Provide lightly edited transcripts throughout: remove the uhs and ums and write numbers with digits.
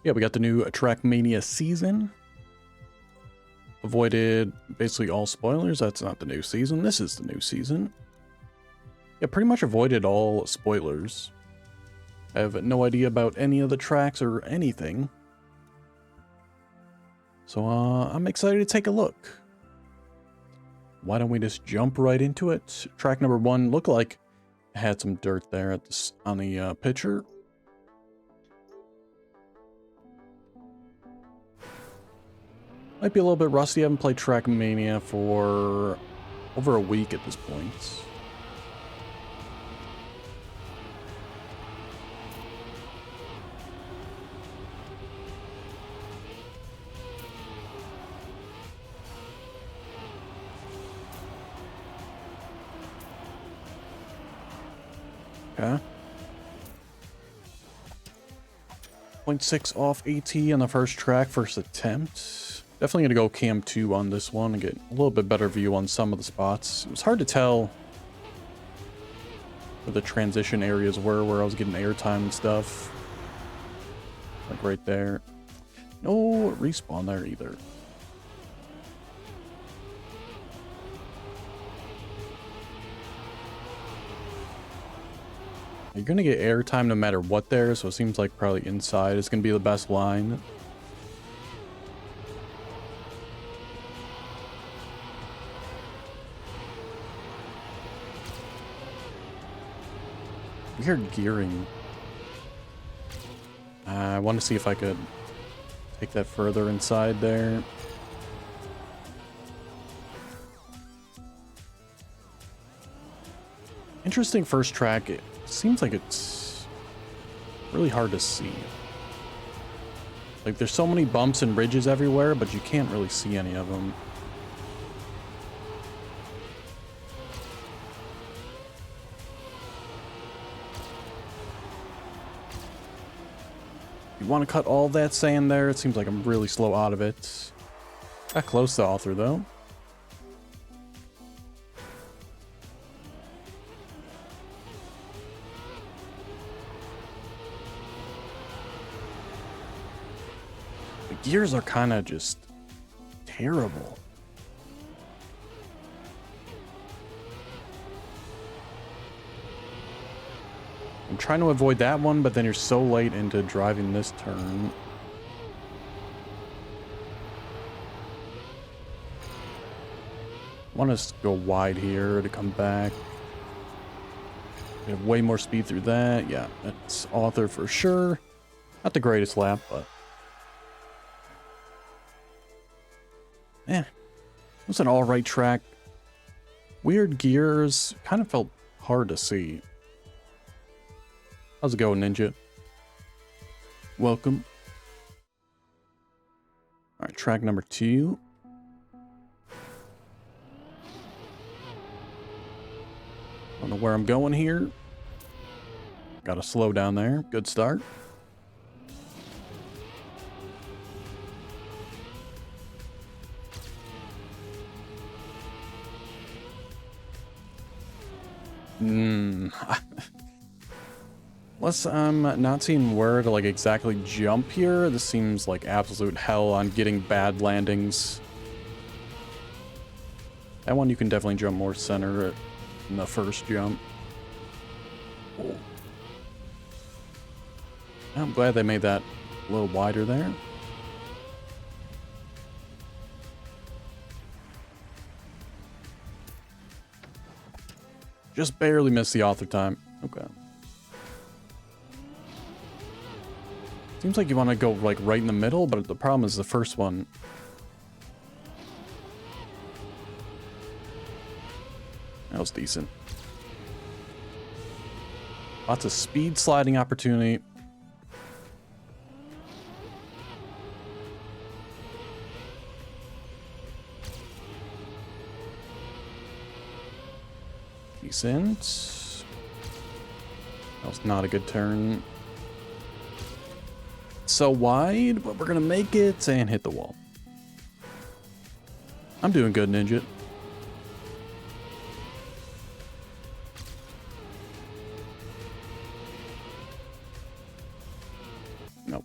Yeah, we got the new Trackmania season. Avoided basically all spoilers. That's not the new season. This is the new season. Yeah, pretty much avoided all spoilers. I have no idea about any of the tracks or anything. So I'm excited to take a look. Why don't we just jump right into it? Track number 1 looked like it had some dirt there at on the picture. Might be a little bit rusty. I haven't played Trackmania for over a week at this point. Okay. 0.6 off AT on the first track, first attempt. Definitely gonna go cam 2 on this one and get a little bit better view on some of the spots. It was hard to tell where the transition areas were, where I was getting airtime and stuff. Like right there. No respawn there either. You're gonna get airtime no matter what there, so it seems like probably inside is gonna be the best line. Weird gearing. I want to see if I could take that further inside there. Interesting first track. It seems like it's really hard to see. Like there's so many bumps and ridges everywhere, but you can't really see any of them. You want to cut all that sand there? It seems like I'm really slow out of it. Got close to author though. The gears are kind of just terrible. I'm trying to avoid that one, but then you're so late into driving this turn. Want to go wide here to come back. We have way more speed through that. Yeah, that's author for sure. Not the greatest lap, but it was an alright track. Weird gears. Kind of felt hard to see. How's it going, Ninja? Welcome. Alright, track number 2. Don't know where I'm going here. Gotta slow down there. Good start. Unless I'm not seeing where to like exactly jump here, this seems like absolute hell on getting bad landings. That one you can definitely jump more center in the first jump. Oh. I'm glad they made that a little wider there. Just barely missed the author time. Okay. Seems like you want to go like right in the middle, but the problem is the first one. That was decent. Lots of speed sliding opportunity. Decent. That was not a good turn. So wide, but we're gonna make it and hit the wall. I'm doing good, Ninja. Nope.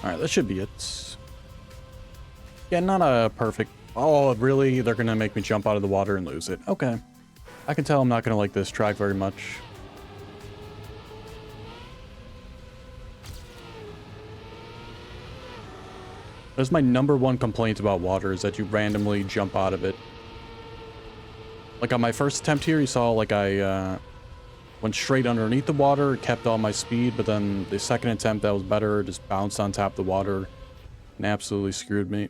Alright, that should be it. Yeah, not a perfect... Oh, really? They're gonna make me jump out of the water and lose it. Okay. I can tell I'm not gonna like this track very much. That's my #1 complaint about water, is that you randomly jump out of it. Like on my first attempt here, you saw like I went straight underneath the water, kept all my speed, but then the second attempt that was better, just bounced on top of the water and absolutely screwed me.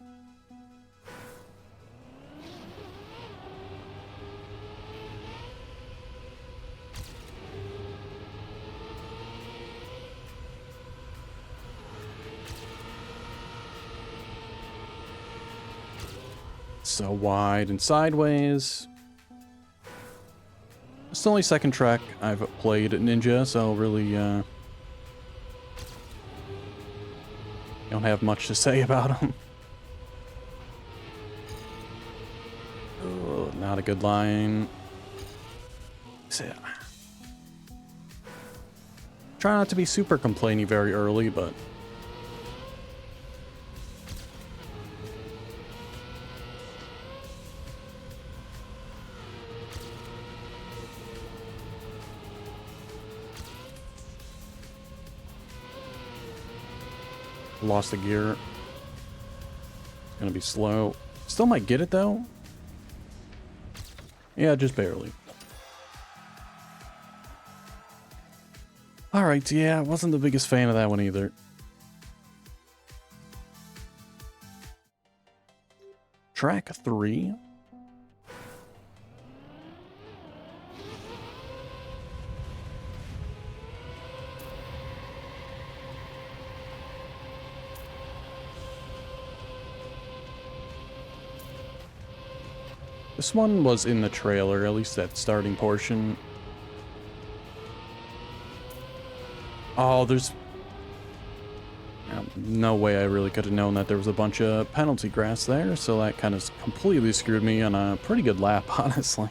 So wide and sideways. It's the only second track I've played at Ninja, so really don't have much to say about them. Oh, not a good line. Try not to be super complainy very early, but lost the gear. It's gonna be slow. Still might get it though. Yeah, just barely. Alright, yeah, wasn't the biggest fan of that one either. Track 3. This one was in the trailer, at least that starting portion. Oh, there's... no way I really could have known that there was a bunch of penalty grass there, so that kind of completely screwed me on a pretty good lap, honestly.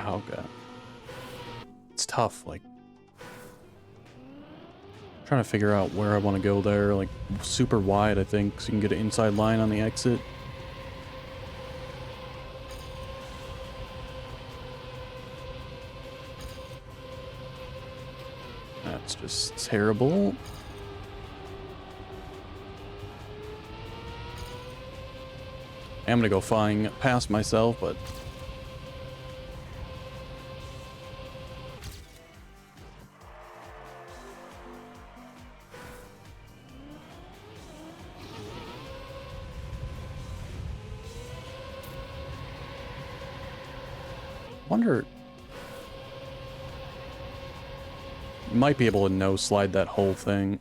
Oh, God. It's tough, like... trying to figure out where I want to go there, like, super wide, I think, so you can get an inside line on the exit. That's just terrible. I'm gonna go flying past myself, but... wonder... you might be able to no-slide that whole thing.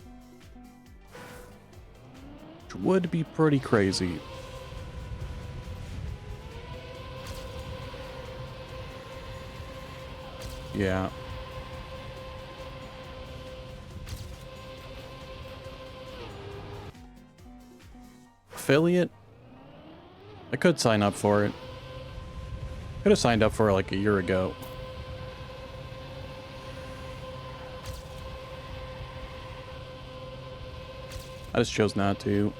Which would be pretty crazy. Yeah. Affiliate? I could sign up for it. Could have signed up for it like a year ago. I just chose not to.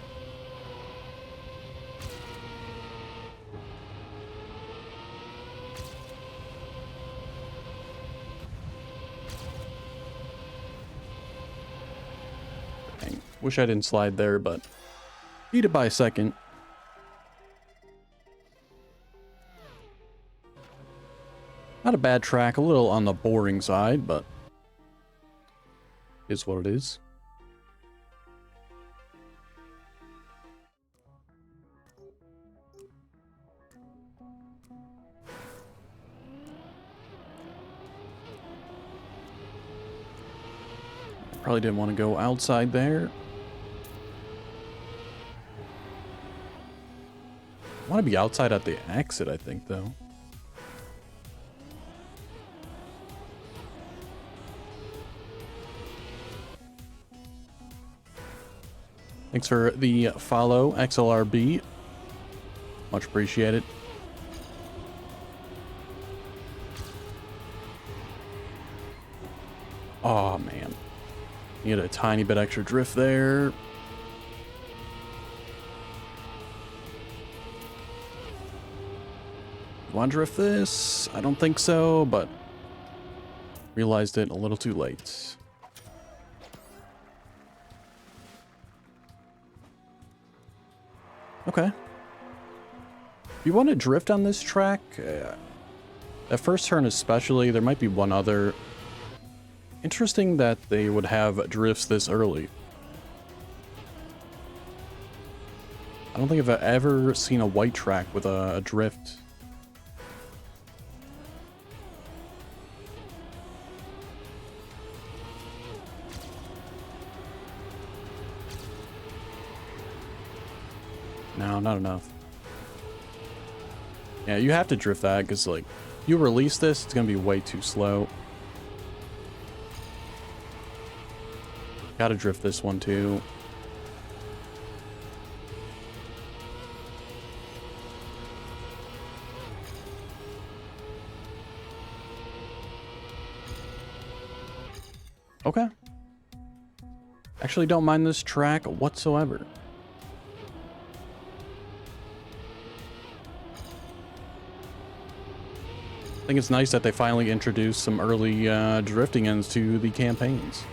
Dang. Wish I didn't slide there, but beat it by a second. Not a bad track, a little on the boring side, but is what it is. Probably didn't want to go outside there. I want to be outside at the exit, I think, though. Thanks for the follow, XLRB. Much appreciated. Oh, man. Need a tiny bit extra drift there. Want to drift this? I don't think so, but realized it a little too late. Okay. If you want to drift on this track, that first turn especially, there might be one other. Interesting that they would have drifts this early. I don't think I've ever seen a white track with a drift. No, not enough. Yeah, you have to drift that because, like, you release this, it's gonna be way too slow. Gotta drift this one too. Okay. Actually don't mind this track whatsoever. I think it's nice that they finally introduced some early drifting into the campaigns.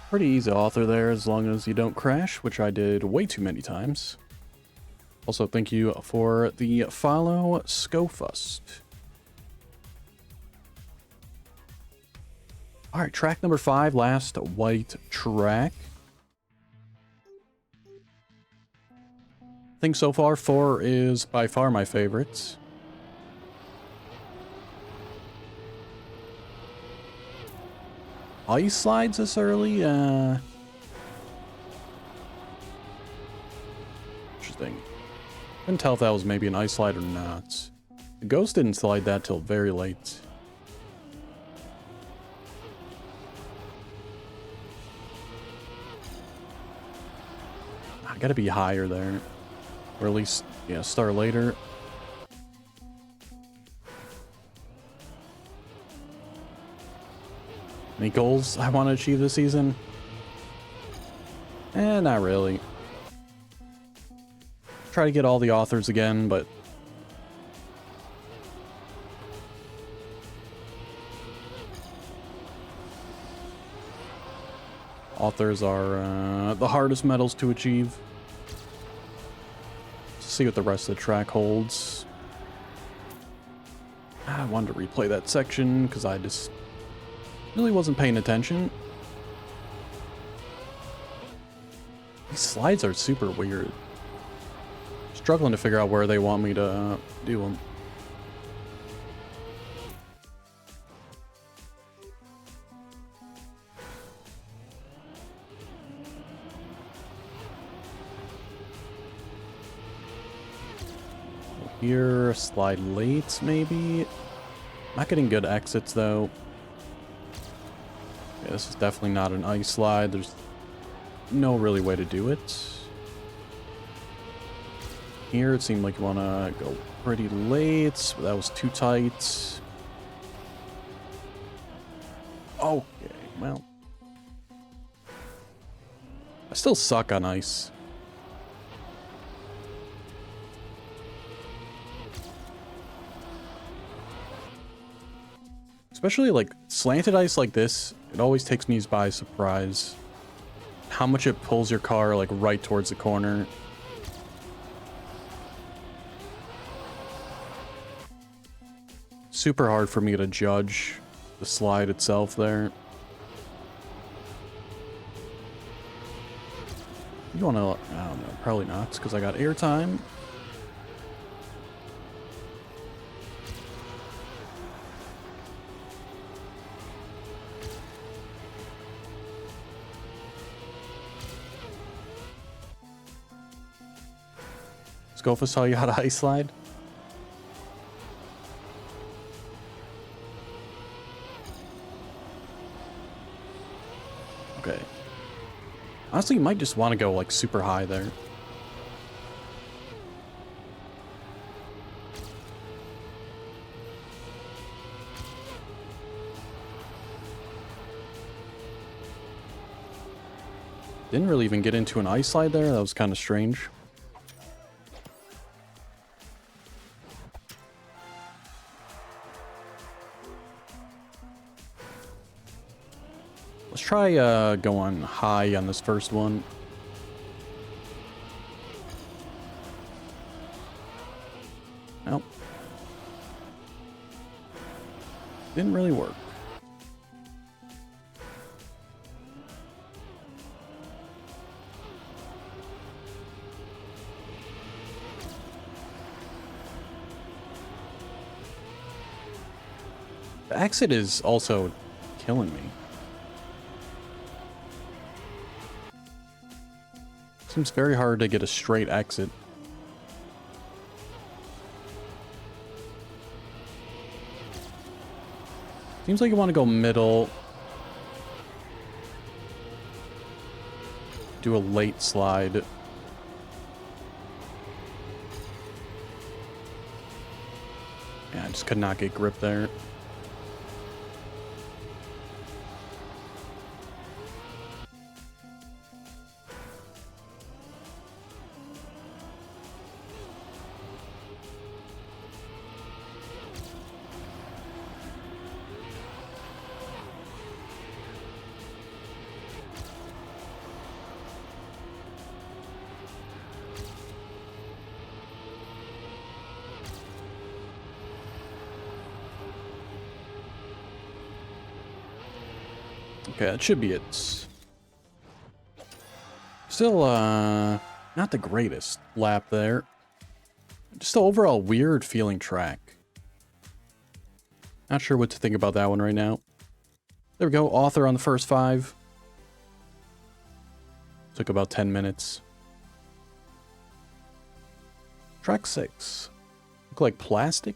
Pretty easy author there as long as you don't crash, which I did way too many times. Also, thank you for the follow, Scofust. Alright, track number 5, last white track. I think so far 4 is by far my favorite. Ice slides this early? Interesting. Couldn't tell if that was maybe an ice slide or not. The Ghost didn't slide that till very late. I gotta be higher there. Or at least, yeah, start later. Any goals I want to achieve this season? Not really. Try to get all the authors again, but authors are the hardest medals to achieve. Let's see what the rest of the track holds. I wanted to replay that section because I just really wasn't paying attention. These slides are super weird. Struggling to figure out where they want me to do them. Here, slide late, maybe? Not getting good exits, though. Yeah, this is definitely not an ice slide. There's no really way to do it. Here, it seemed like you want to go pretty late, but that was too tight. Okay, well. I still suck on ice. Especially like slanted ice like this, it always takes me by surprise. How much it pulls your car like right towards the corner. Super hard for me to judge the slide itself there. You want to, I don't know, probably not, because I got airtime. Scofa saw you how to ice slide. Okay. Honestly, you might just want to go like super high there. Didn't really even get into an ice slide there. That was kind of strange. Let's try going high on this first one. Nope. Didn't really work. The exit is also killing me. Seems very hard to get a straight exit. Seems like you want to go middle. Do a late slide. Yeah, I just could not get grip there. Okay, that should be it. Still, not the greatest lap there. Just an overall weird feeling track. Not sure what to think about that one right now. There we go, author on the first 5. Took about 10 minutes. Track 6. Look like plastic?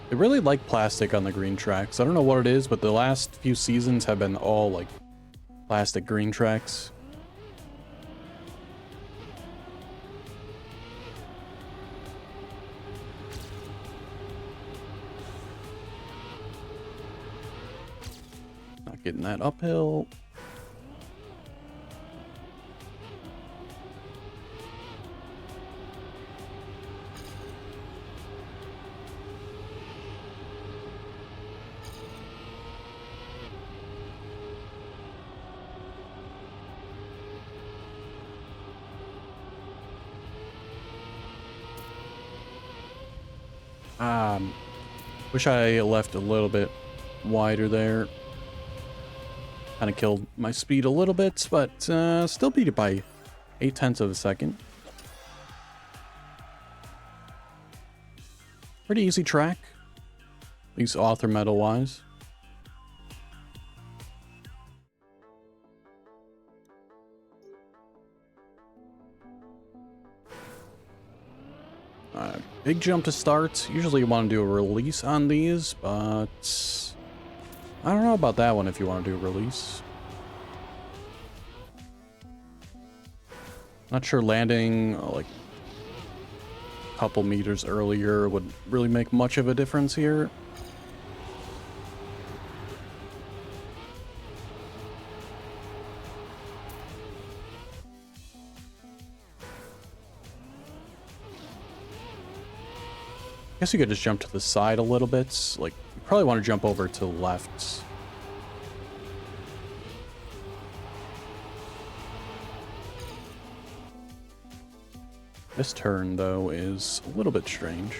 I really like plastic on the green tracks. I don't know what it is, but the last few seasons have been all like plastic green tracks. Not getting that uphill. Wish I left a little bit wider there. Kind of killed my speed a little bit, but still beat it by 0.8 of a second. Pretty easy track, at least author medal wise. Big jump to start. Usually you want to do a release on these, but I don't know about that one if you want to do a release. Not sure landing like a couple meters earlier would really make much of a difference here. I guess you could just jump to the side a little bit. Like, you probably want to jump over to the left. This turn, though, is a little bit strange.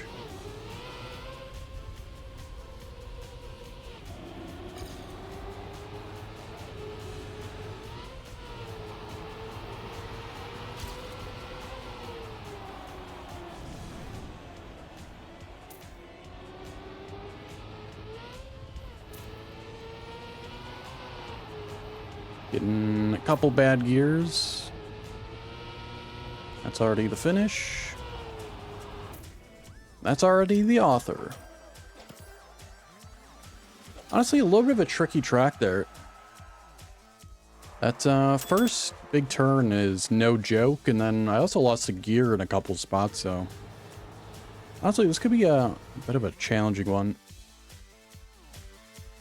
Getting a couple bad gears. That's already the finish. That's already the author. Honestly, a little bit of a tricky track there. That first big turn is no joke, and then I also lost a gear in a couple spots, so... Honestly, this could be a bit of a challenging one.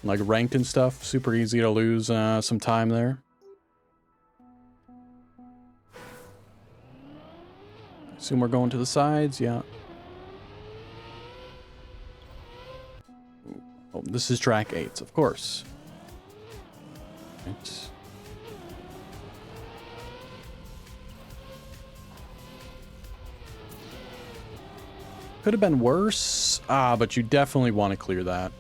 Like ranked and stuff, super easy to lose some time there. Assume we're going to the sides, yeah. Oh, this is track 8, of course. Right. Could have been worse, but you definitely want to clear that.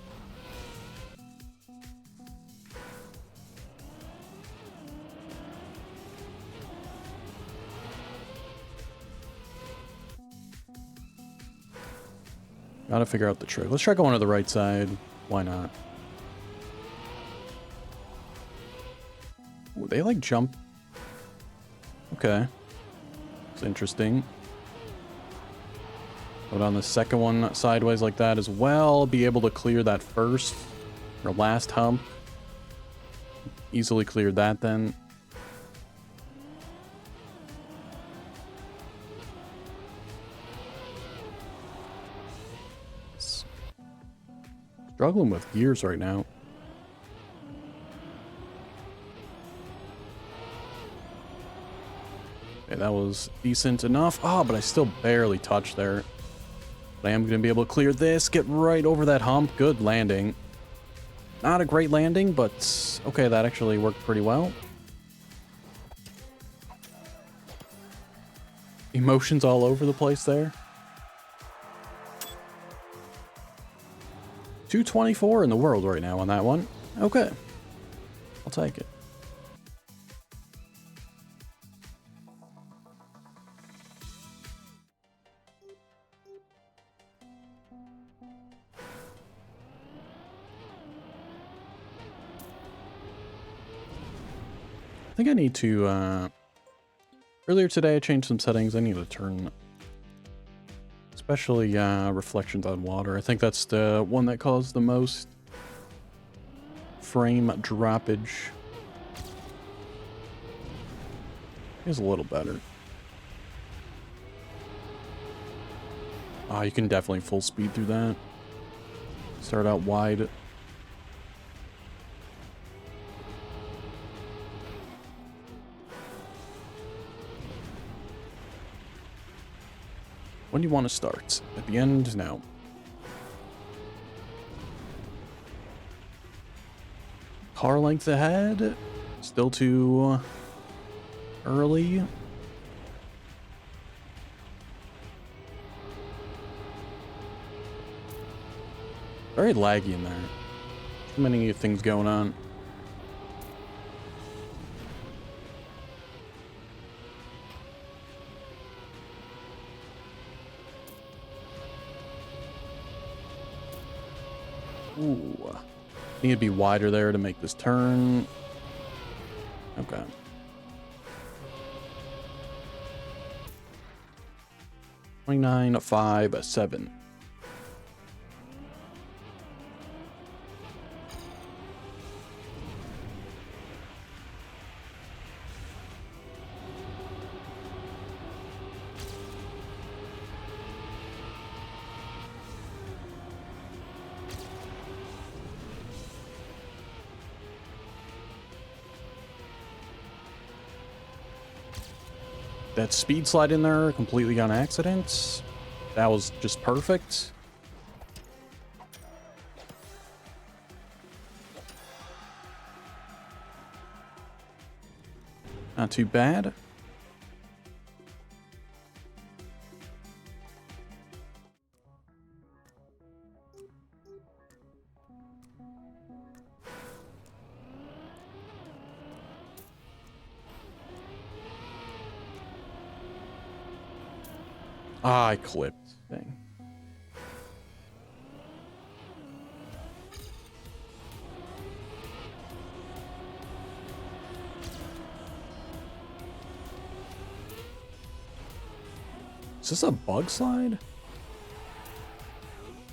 Gotta figure out the trick. Let's try going to the right side. Why not? Ooh, they like jump. Okay. It's interesting. Put on the second one sideways like that as well. Be able to clear that first or last hump. Easily cleared that then. Struggling with gears right now. Okay, that was decent enough. Oh, but I still barely touched there. But I am going to be able to clear this, get right over that hump. Good landing. Not a great landing, but okay, that actually worked pretty well. Emotions all over the place there. 224 in the world right now on that one. Okay. I'll take it. I think I need to, earlier today I changed some settings. I need to turn, especially reflections on water. I think that's the one that caused the most frame droppage. It's a little better. You can definitely full speed through that. Start out wide. When do you want to start? At the end? No. Car length ahead. Still too early. Very laggy in there. Too many things going on. Ooh. Need to be wider there to make this turn. Okay. $29, 5, 7. That speed slide in there completely on accident. That was just perfect. Not too bad. Ah, I clipped. Dang. Is this a bug slide?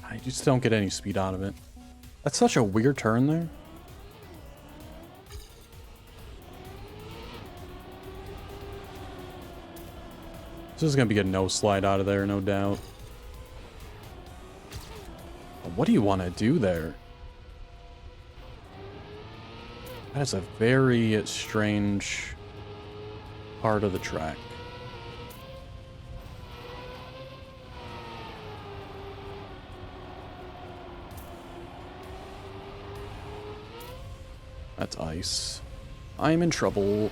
I just don't get any speed out of it. That's such a weird turn there. This is going to be a no slide out of there, no doubt. What do you want to do there? That is a very strange part of the track. That's ice. I'm in trouble.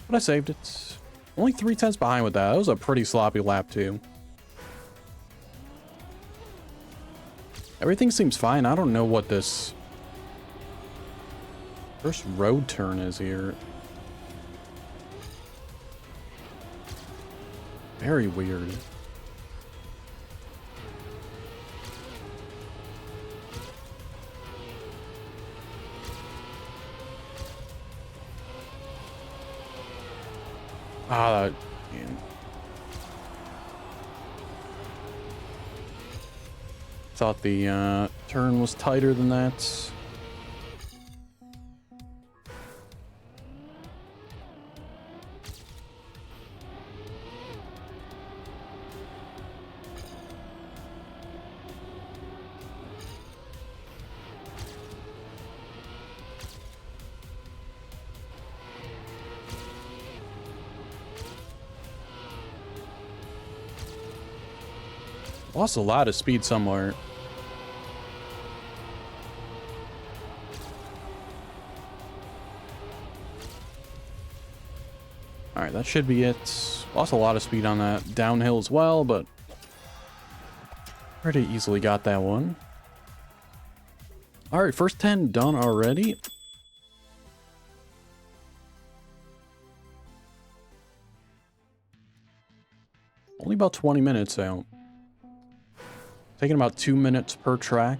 But I saved it. Only 3/10 behind with that. That was a pretty sloppy lap too. Everything seems fine. I don't know what this first road turn is here. Very weird. Ah, man. Thought the turn was tighter than that. Lost a lot of speed somewhere. Alright, that should be it. Lost a lot of speed on that downhill as well, but pretty easily got that one. Alright, first 10 done already. Only about 20 minutes out. Taking about 2 minutes per track.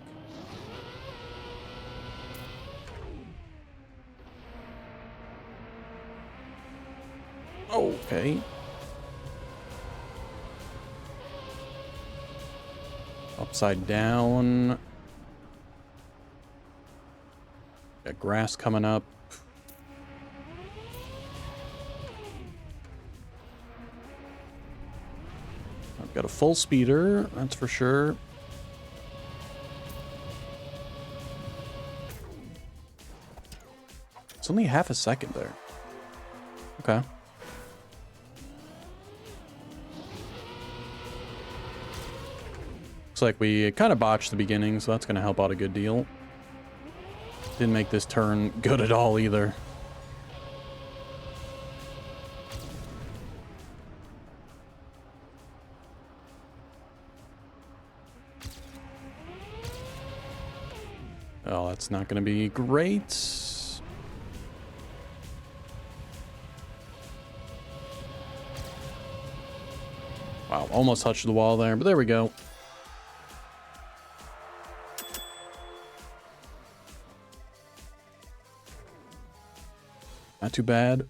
Okay. Upside down. Got grass coming up. I've got a full speeder, that's for sure. It's only half a second there. Okay. Looks like we kind of botched the beginning, so that's going to help out a good deal. Didn't make this turn good at all either. Oh, that's not going to be great. Wow, almost touched the wall there, but there we go. Not too bad.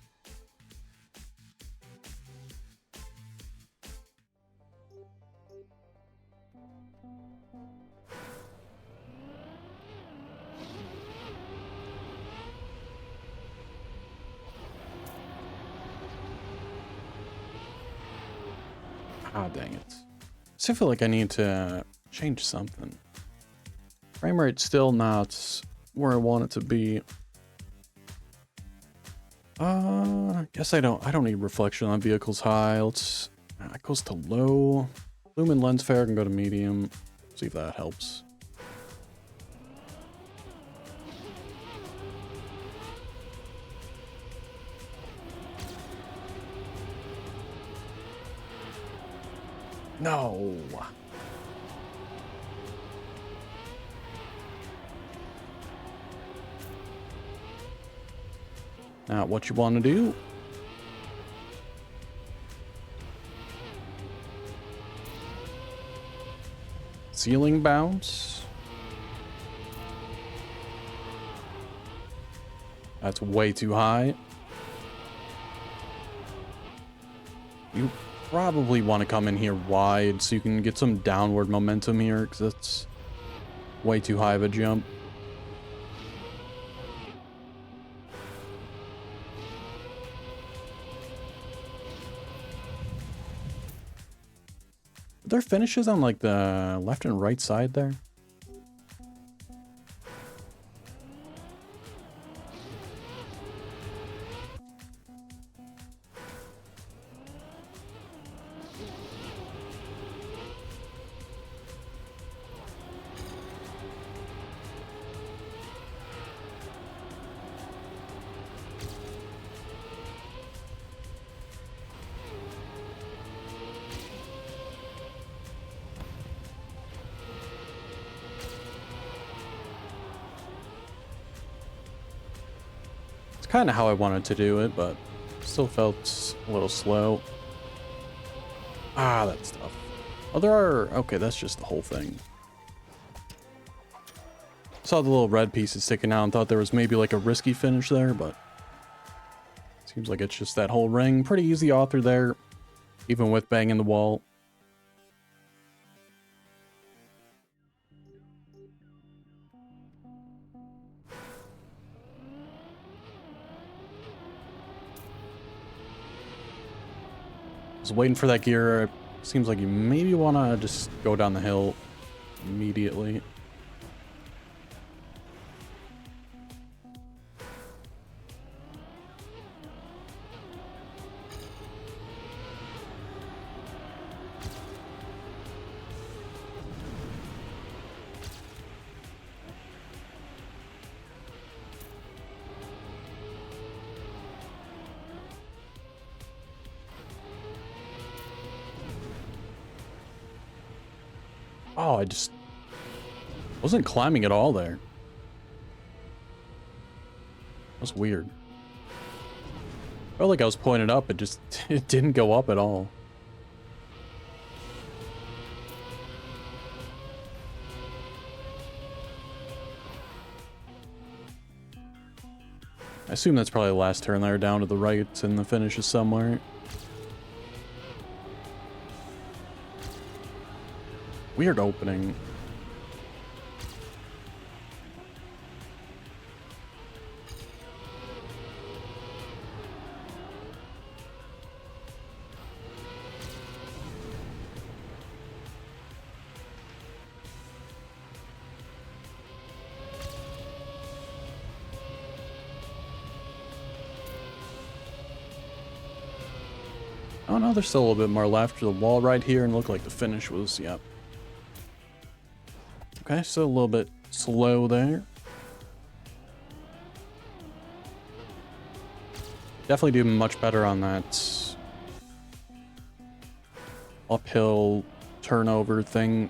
Ah, dang it. I still feel like I need to change something. Frame rate's still not where I want it to be. Guess I don't need reflection on vehicles high. Let's, it goes to low. Lumen lens flare can go to medium. See if that helps. No. Now, what you want to do? ceiling bounce. That's way too high. You probably want to come in here wide so you can get some downward momentum here, because that's way too high of a jump. Are there finishes on like the left and right side there? Kind of how I wanted to do it, but still felt a little slow. Ah, that's tough. Oh, there are... Okay, that's just the whole thing. Saw the little red pieces sticking out and thought there was maybe like a risky finish there, but seems like it's just that whole ring. Pretty easy author there, even with banging the wall. Was waiting for that gear. It seems like you maybe want to just go down the hill immediately. Oh, I just wasn't climbing at all there. That's weird. Felt like I was pointing up, it didn't go up at all. I assume that's probably the last turn there, down to the right, and the finish is somewhere. Weird opening. Oh no, there's still a little bit more left to the wall right here, and looked like the finish was, yep. Okay, still a little bit slow there. Definitely do much better on that uphill turnover thing.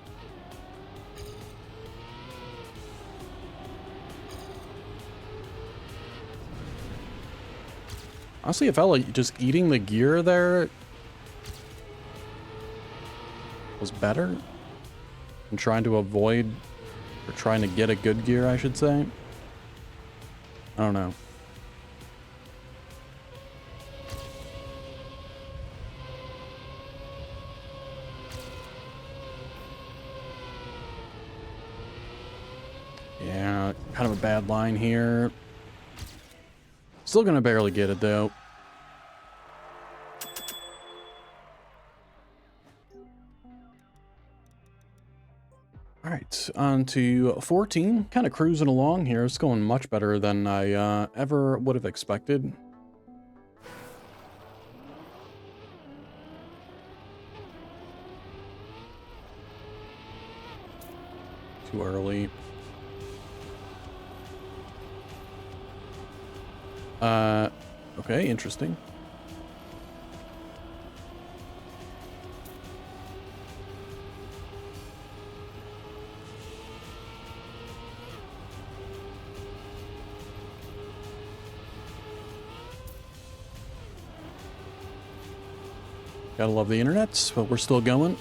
Honestly, it felt like just eating the gear there was better. I'm trying to avoid, or trying to get a good gear, I should say. I don't know. Yeah, kind of a bad line here. Still gonna barely get it though. Alright, on to 14. Kind of cruising along here. It's going much better than I ever would have expected. Too early. Okay, interesting. Gotta love the internet, but we're still going.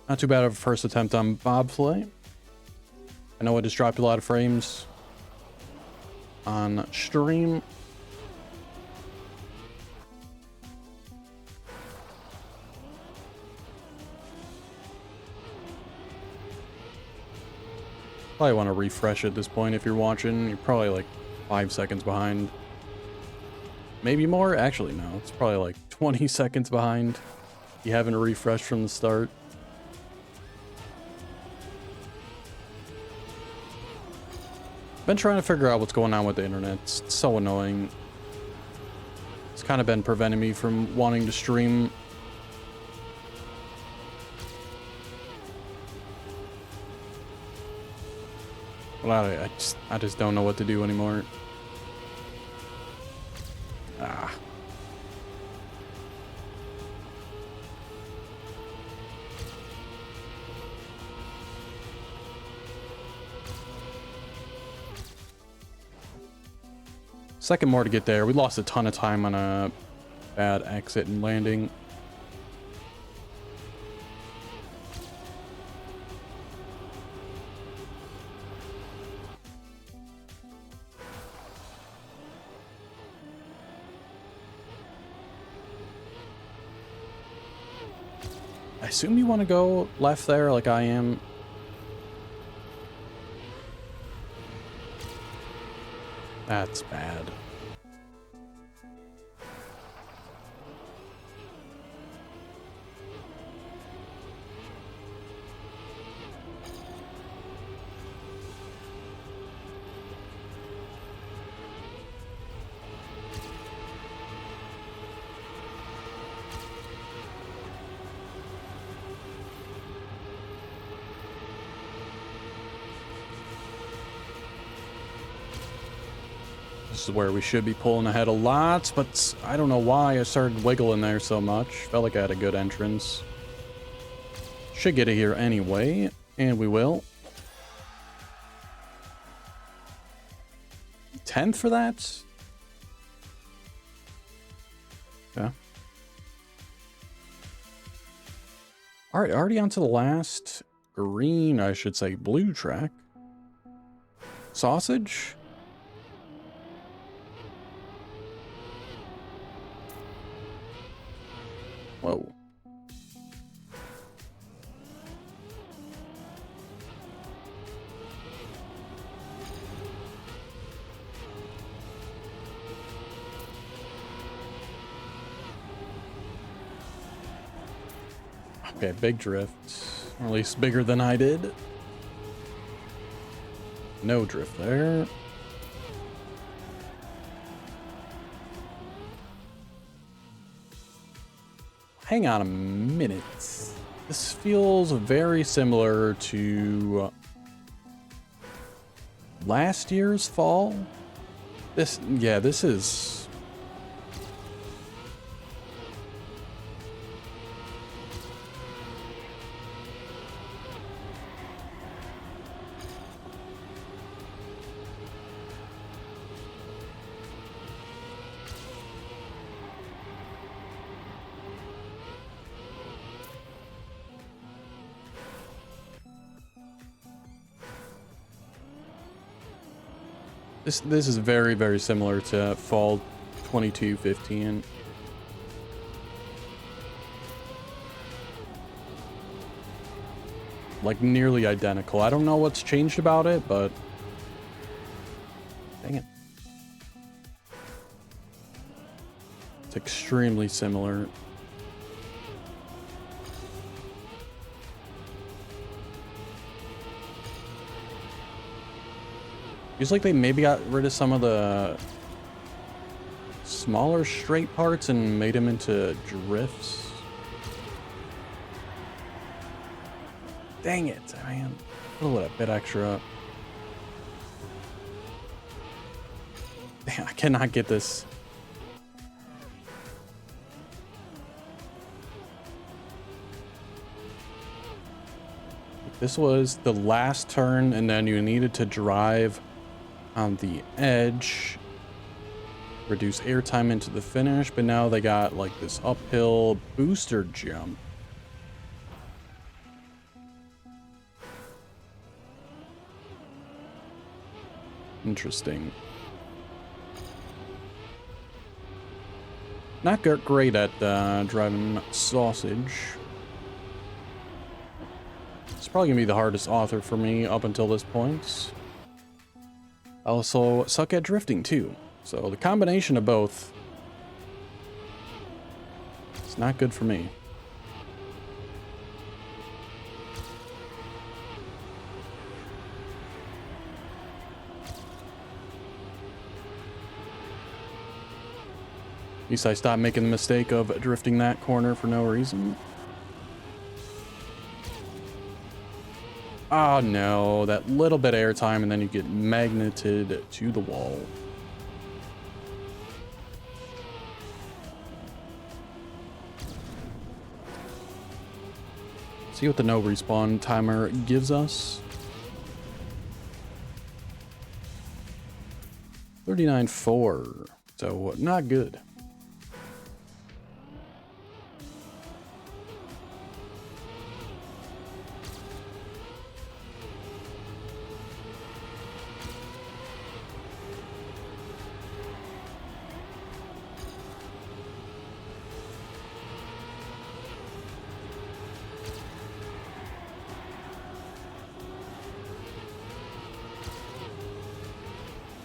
Not too bad of a first attempt on bobsleigh. I know I just dropped a lot of frames on stream. Probably want to refresh at this point if you're watching. You're probably like 5 seconds behind. Maybe more? Actually, no. It's probably like 20 seconds behind. You haven't refreshed from the start. Been trying to figure out what's going on with the internet. It's so annoying. It's kind of been preventing me from wanting to stream. Well, I just don't know what to do anymore. Ah. Second more to get there. We lost a ton of time on a bad exit and landing. I assume you want to go left there like I am. That's bad. This is where we should be pulling ahead a lot, but I don't know why I started wiggling there so much. Felt like I had a good entrance. Should get it here anyway, and we will. 10th for that? Yeah. Alright, already on to the last green, I should say blue track. Sausage? Whoa. Okay, big drift. Or at least bigger than I did. No drift there. Hang on a minute. This feels very similar to last year's fall. This is... This is very, very similar to fall 22-15. Like nearly identical. I don't know what's changed about it, but dang it. It's extremely similar. Feels like they maybe got rid of some of the smaller straight parts and made them into drifts. Dang it, man. A little bit extra. Damn, I cannot get this. This was the last turn, and then you needed to drive on the edge, reduce airtime into the finish, but now they got like this uphill booster jump. Interesting. Not great at driving sausage. It's probably gonna be the hardest author for me up until this point. I also suck at drifting too. So the combination of both, it's not good for me. At least I stopped making the mistake of drifting that corner for no reason. Oh no, that little bit of airtime and then you get magneted to the wall. See what the no respawn timer gives us. 39.4, so not good.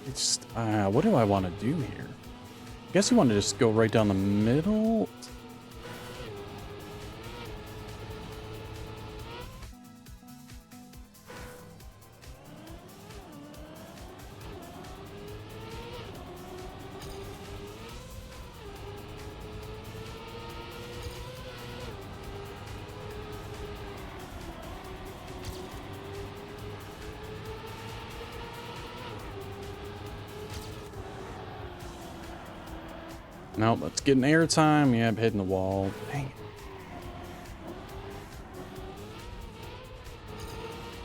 It's, what do I want to do here? I guess you want to just go right down the middle. Nope, let's get an airtime. Yeah, I'm hitting the wall. Dang it.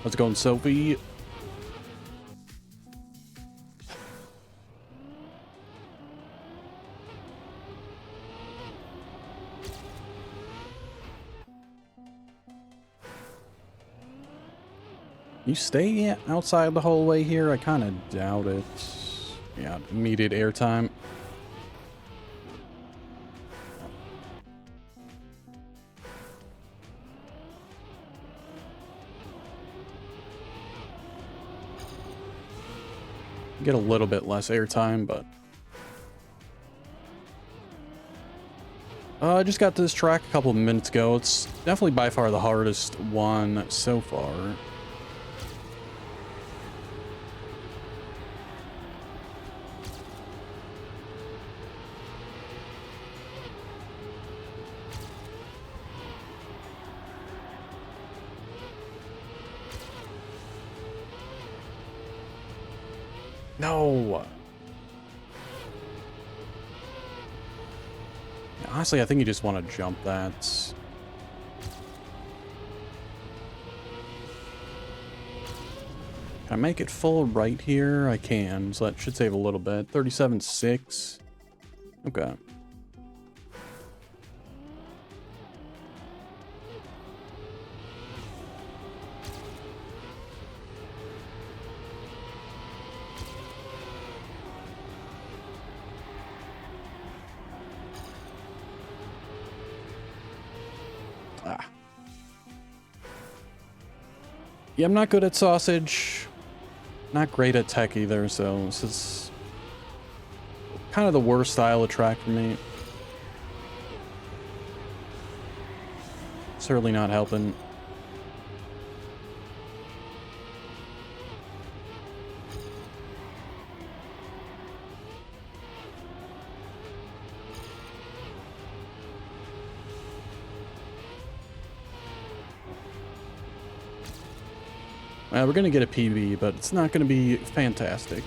Let's go, Sophie. You stay outside the whole way here? I kind of doubt it. Yeah, immediate airtime. Get a little bit less airtime, but I just got this track a couple of minutes ago. It's definitely by far the hardest one so far. No. Honestly, I think you just want to jump that. Can I make it full right here? I can, so that should save a little bit. 37.6. Okay. Yeah, I'm not good at sausage. Not great at tech either, so this is kind of the worst style of track for me. Certainly not helping. We're going to get a PB, but it's not going to be fantastic.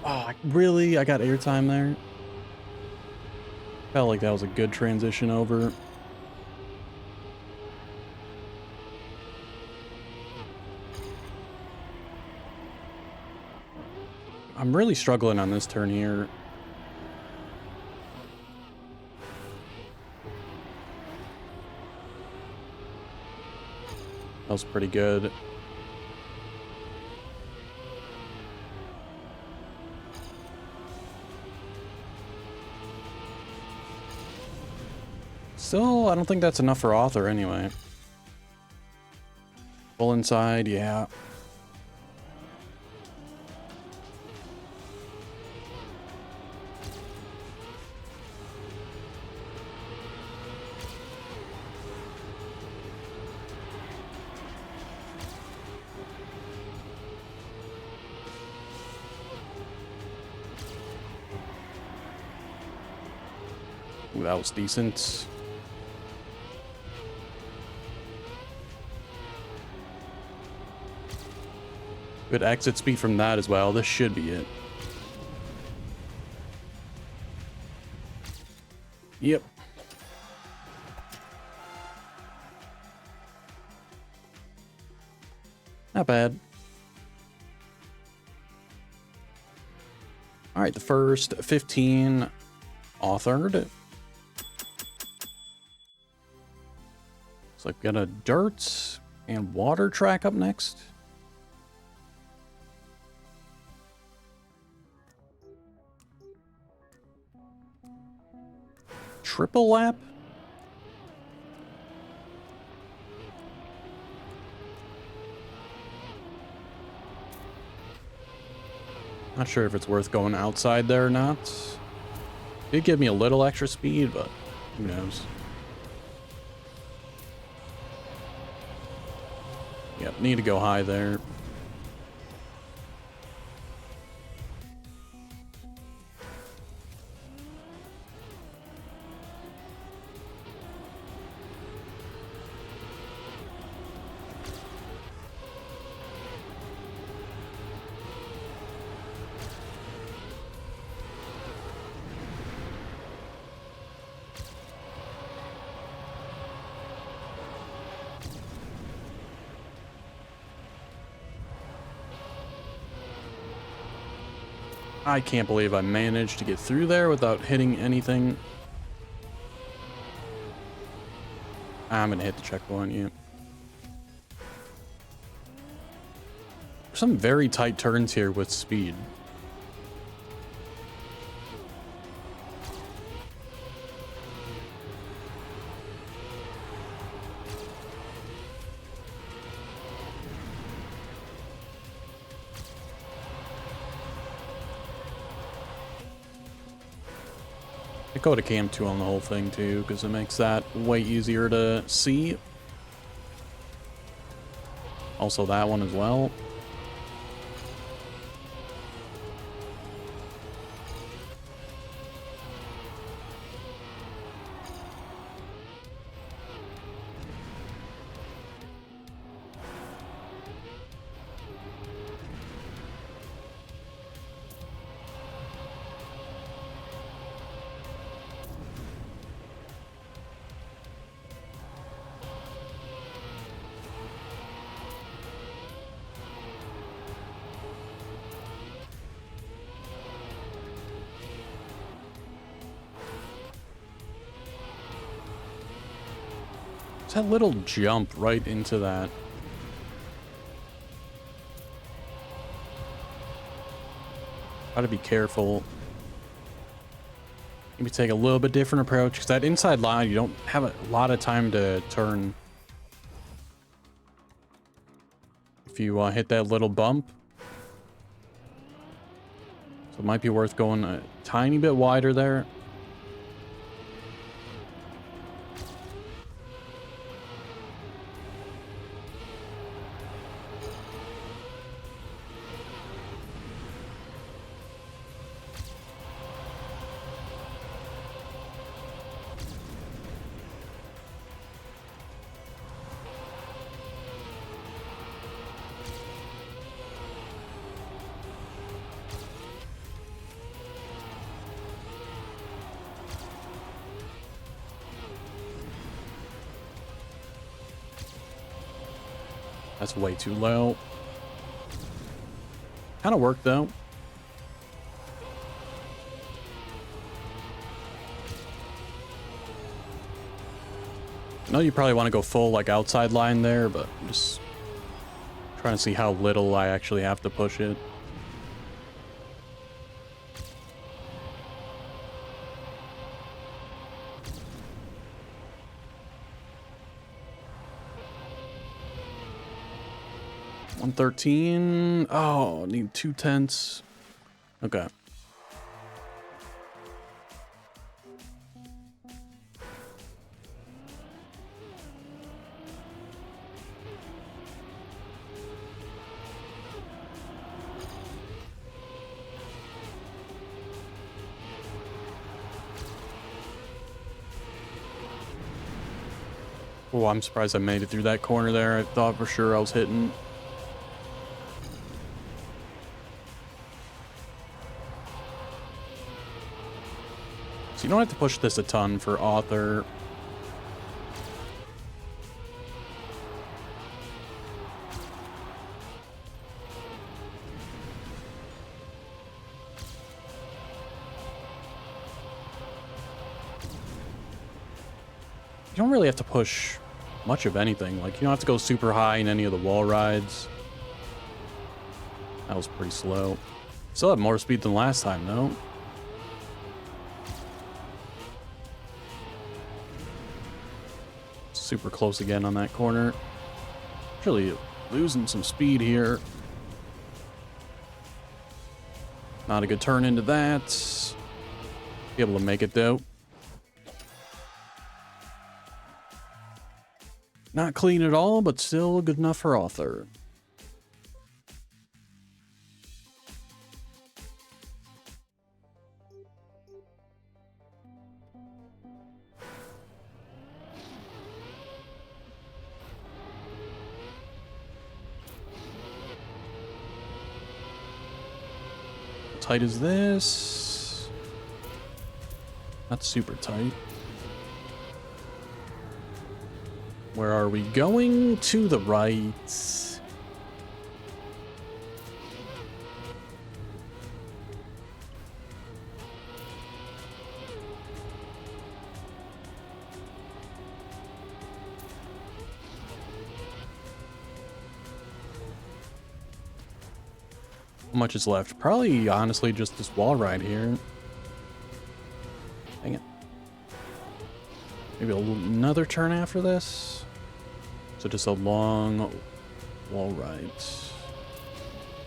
Oh, really? I got airtime there? Felt like that was a good transition over. I'm really struggling on this turn here. That was pretty good. Still, I don't think that's enough for author anyway. Full inside, yeah. Ooh, that was decent. Good exit speed from that as well. This should be it. Yep. Not bad. All right, the first 15 authored. So I've got a dirt and water track up next. Triple lap? Not sure if it's worth going outside there or not. Did give me a little extra speed, but who knows. Yep, need to go high there. I can't believe I managed to get through there without hitting anything. I'm gonna hit the checkpoint, yeah. Some very tight turns here with speed. I go to cam 2 on the whole thing too, because it makes that way easier to see. Also that one as well. It's that little jump right into that. Gotta be careful. Maybe take a little bit different approach, because that inside line, you don't have a lot of time to turn. If you hit that little bump. So it might be worth going a tiny bit wider there. That's way too low. Kind of worked though. I know you probably want to go full, like, outside line there, but I'm just trying to see how little I actually have to push it. $113. Oh, need 2/10. Okay. Oh, I'm surprised I made it through that corner there. I thought for sure I was hitting. So you don't have to push this a ton for author. You don't really have to push much of anything. Like, you don't have to go super high in any of the wall rides. That was pretty slow. Still have more speed than last time, though. Super close again on that corner. Really losing some speed here. Not a good turn into that. Be able to make it, though. Not clean at all, but still good enough for author. How tight is this? Not super tight. Where are we going? To the right. How much is left? Probably, honestly, just this wall ride here. Dang it. Maybe another turn after this? So just a long wall ride.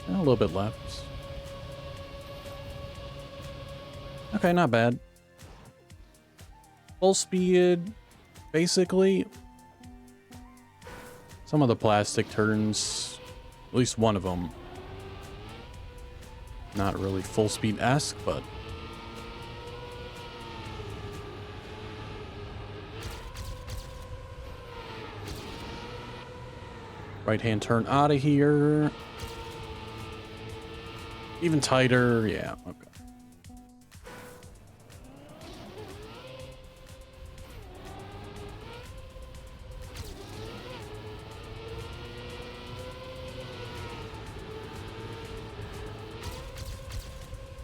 And a little bit left. Okay, not bad. Full speed, basically. Some of the plastic turns, at least one of them, not really full speed-esque, but right-hand turn out of here. Even tighter, yeah, okay.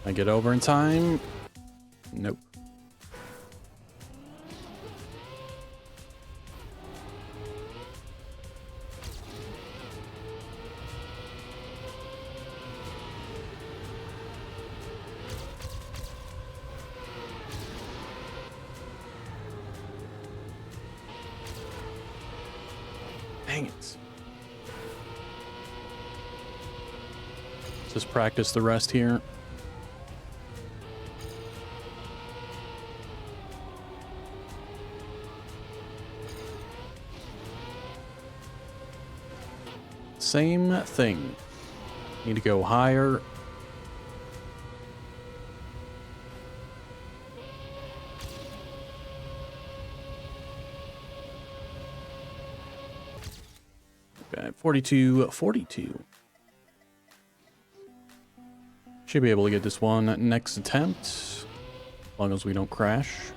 I get over in time? Nope. Dang it. Let's just practice the rest here. Same thing. Need to go higher. Okay, 42. Should be able to get this one next attempt, as long as we don't crash.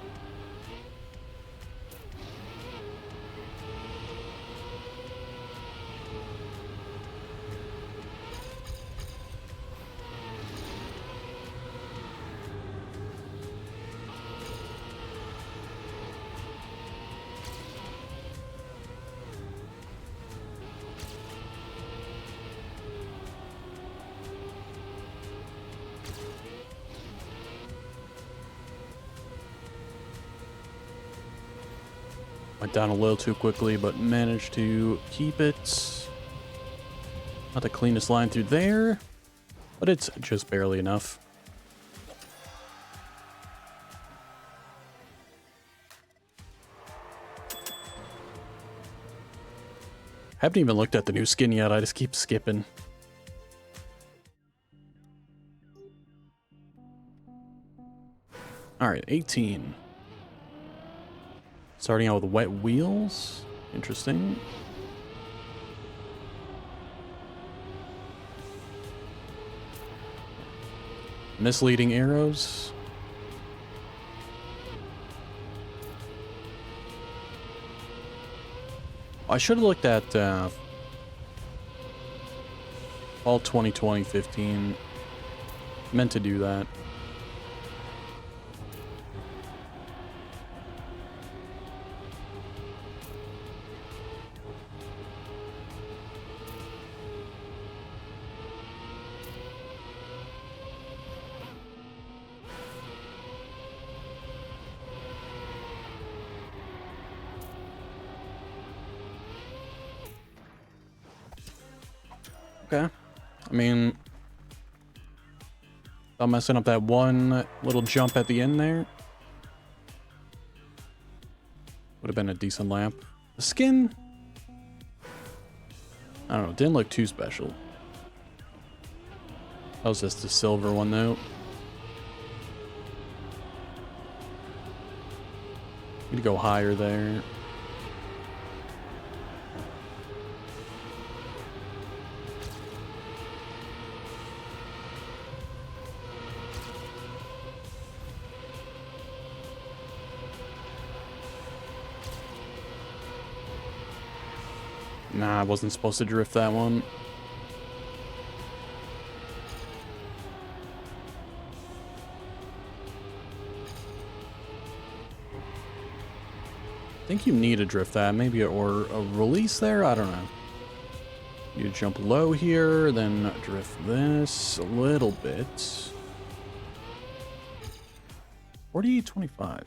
Went down a little too quickly, but managed to keep it. Not the cleanest line through there, but it's just barely enough. Haven't even looked at the new skin yet, I just keep skipping. Alright, 18. Starting out with wet wheels. Interesting. Misleading arrows. I should have looked at fall 2020-15. Meant to do that. Okay. I mean, I'm messing up that one little jump at the end there. Would have been a decent lap. The skin, I don't know, didn't look too special. That was just the silver one though. Need to go higher there. Nah, I wasn't supposed to drift that one. I think you need to drift that, maybe, or a release there? I don't know. You jump low here, then drift this a little bit. 48-25.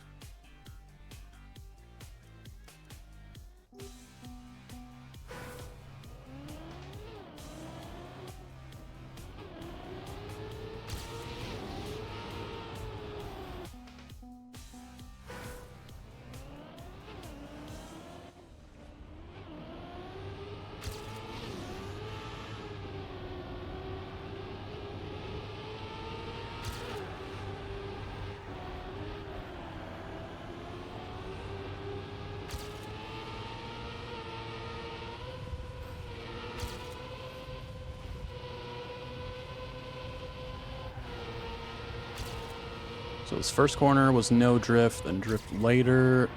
So this first corner was no drift, then drift later.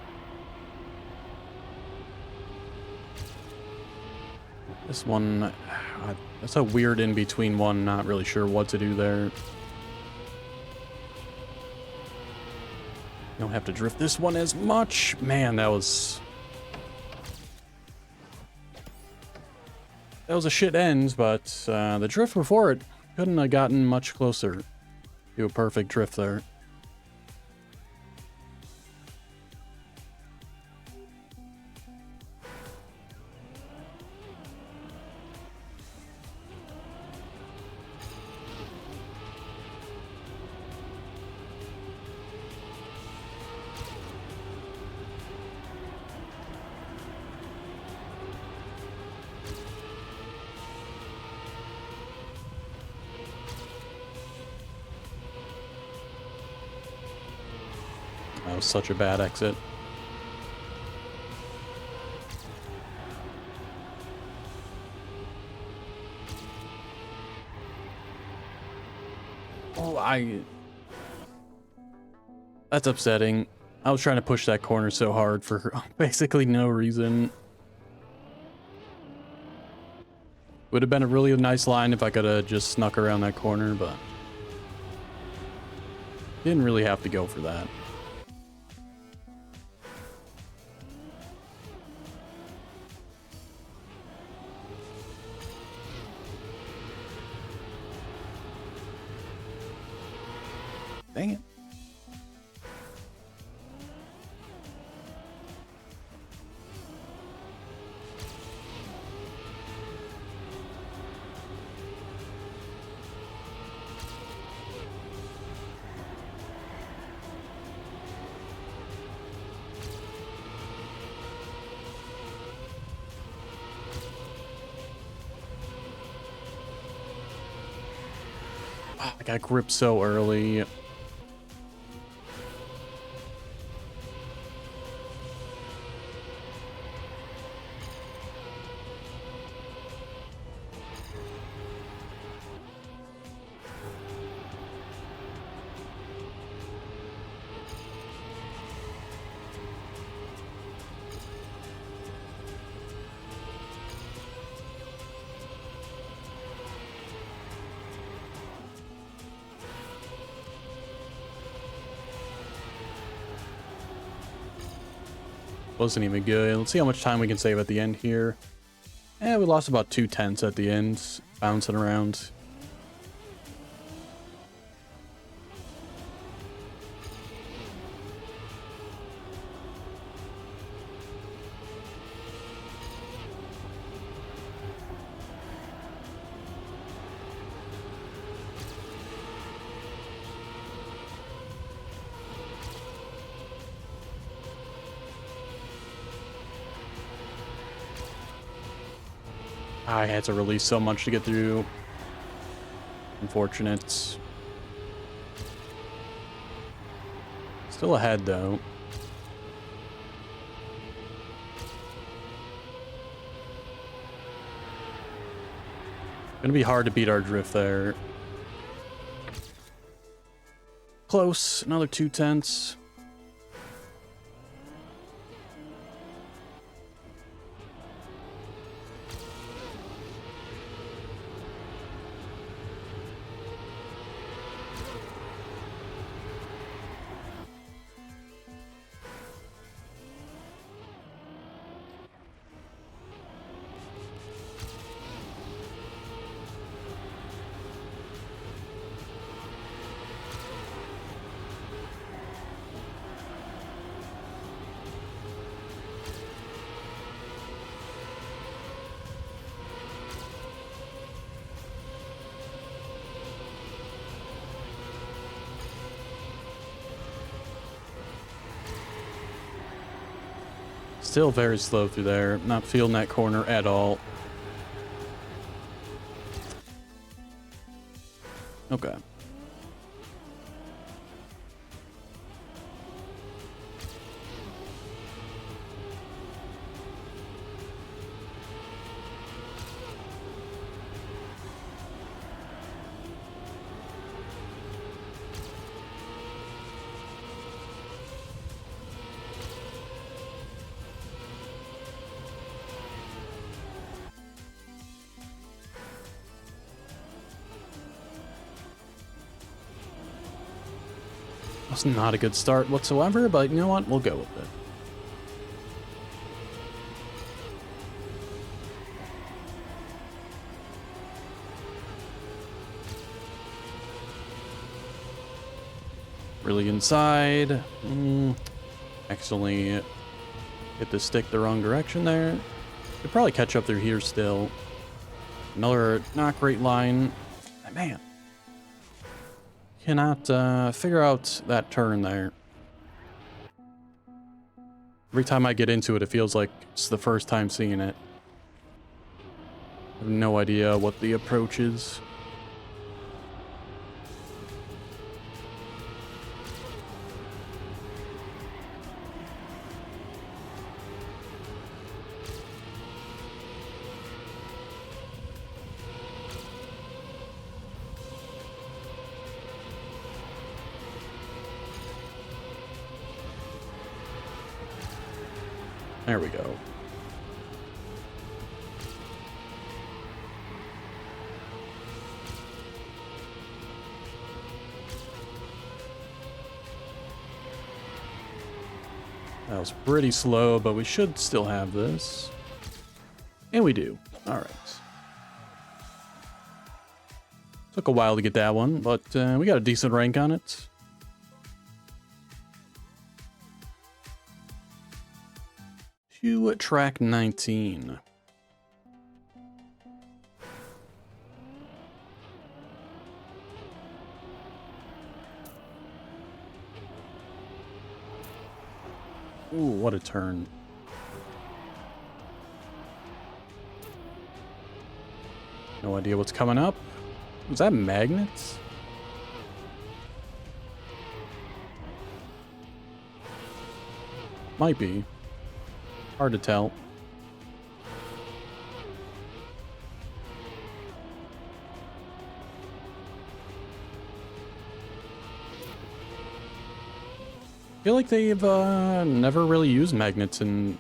This one, that's a weird in-between one, not really sure what to do there. You don't have to drift this one as much. Man, that was a shit end, but the drift before it couldn't have gotten much closer to a perfect drift there. That was such a bad exit. Oh, that's upsetting. I was trying to push that corner so hard for basically no reason. Would have been a really nice line if I could have just snuck around that corner, but didn't really have to go for that. Dang it. Ah, I got gripped so early. Wasn't even good. Let's see how much time we can save at the end here. Eh, we lost about 2/10 at the end, bouncing around. I had to release so much to get through. Unfortunate. Still ahead, though. Gonna be hard to beat our drift there. Close. Another 2/10. Still very slow through there. Not feeling that corner at all. Okay. That's not a good start whatsoever, but you know what? We'll go with it. Really inside. Accidentally hit the stick the wrong direction there. Could probably catch up through here still. Another not great line. Man. Cannot figure out that turn there. Every time I get into it, it feels like it's the first time seeing it. I have no idea what the approach is. There we go. That was pretty slow, but we should still have this. And we do. All right. Took a while to get that one, but we got a decent rank on it. To track 19. Ooh, what a turn. No idea what's coming up. Was that magnets? Might be. Hard to tell. I feel like they've never really used magnets in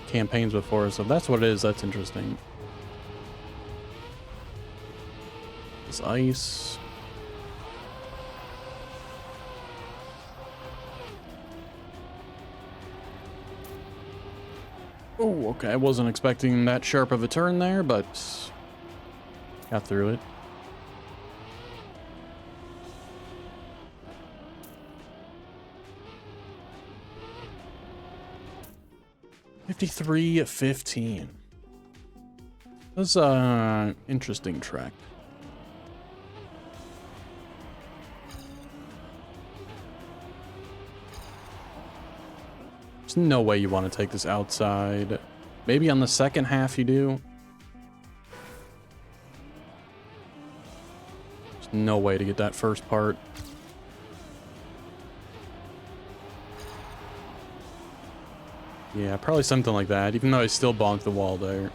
campaigns before, so if that's what it is, that's interesting. This ice. Oh, okay. I wasn't expecting that sharp of a turn there, but got through it. $53.15. That's interesting track. There's no way you want to take this outside. Maybe on the second half you do. There's no way to get that first part. Yeah, probably something like that, even though I still bonked the wall there.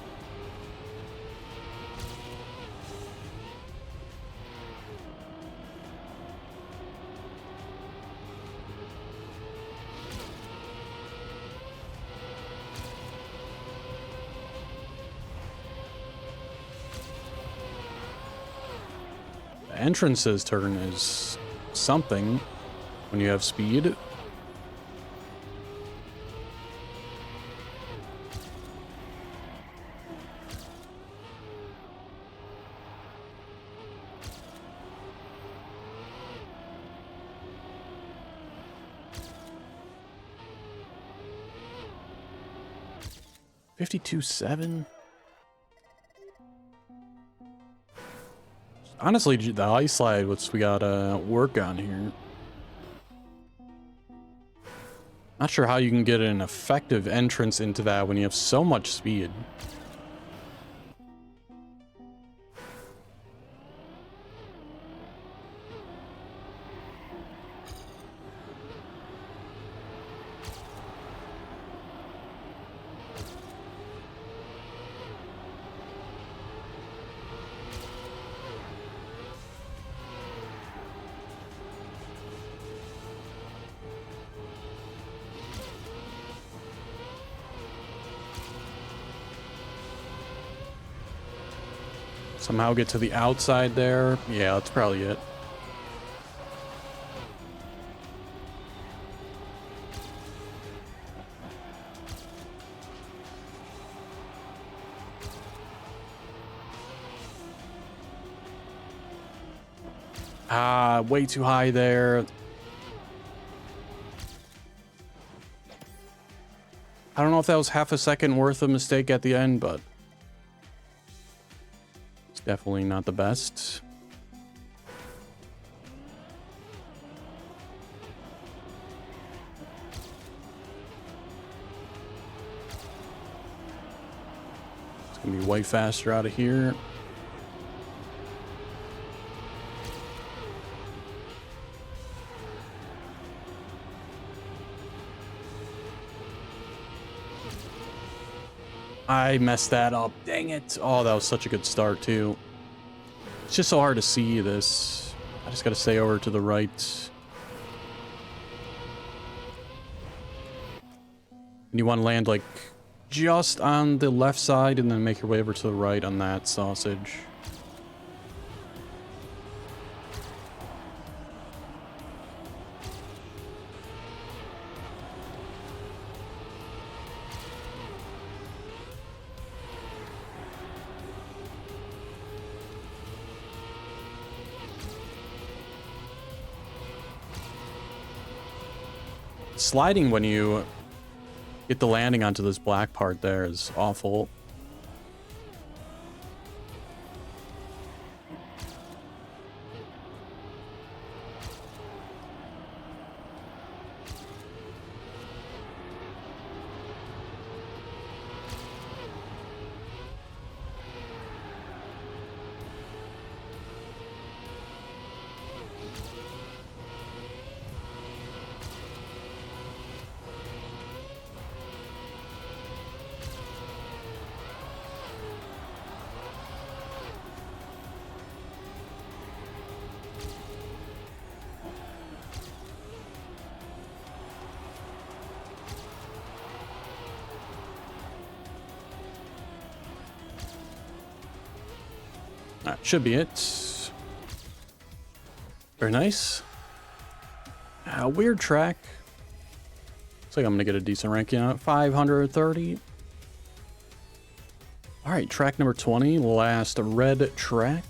The entrance's turn is something when you have speed. $52.7. Honestly, the ice slide, which we gotta work on here. Not sure how you can get an effective entrance into that when you have so much speed. Somehow get to the outside there. Yeah, that's probably it. Ah, way too high there. I don't know if that was half a second worth of mistake at the end, but it's definitely not the best. It's gonna be way faster out of here. I messed that up. Dang it. Oh, that was such a good start, too. It's just so hard to see this. I just gotta stay over to the right. And you want to land, like, just on the left side and then make your way over to the right on that sausage. Sliding when you get the landing onto this black part there is awful. That should be it. Very nice. Weird track. Looks like I'm gonna get a decent ranking on it. 530. All right, track number 20, last red track.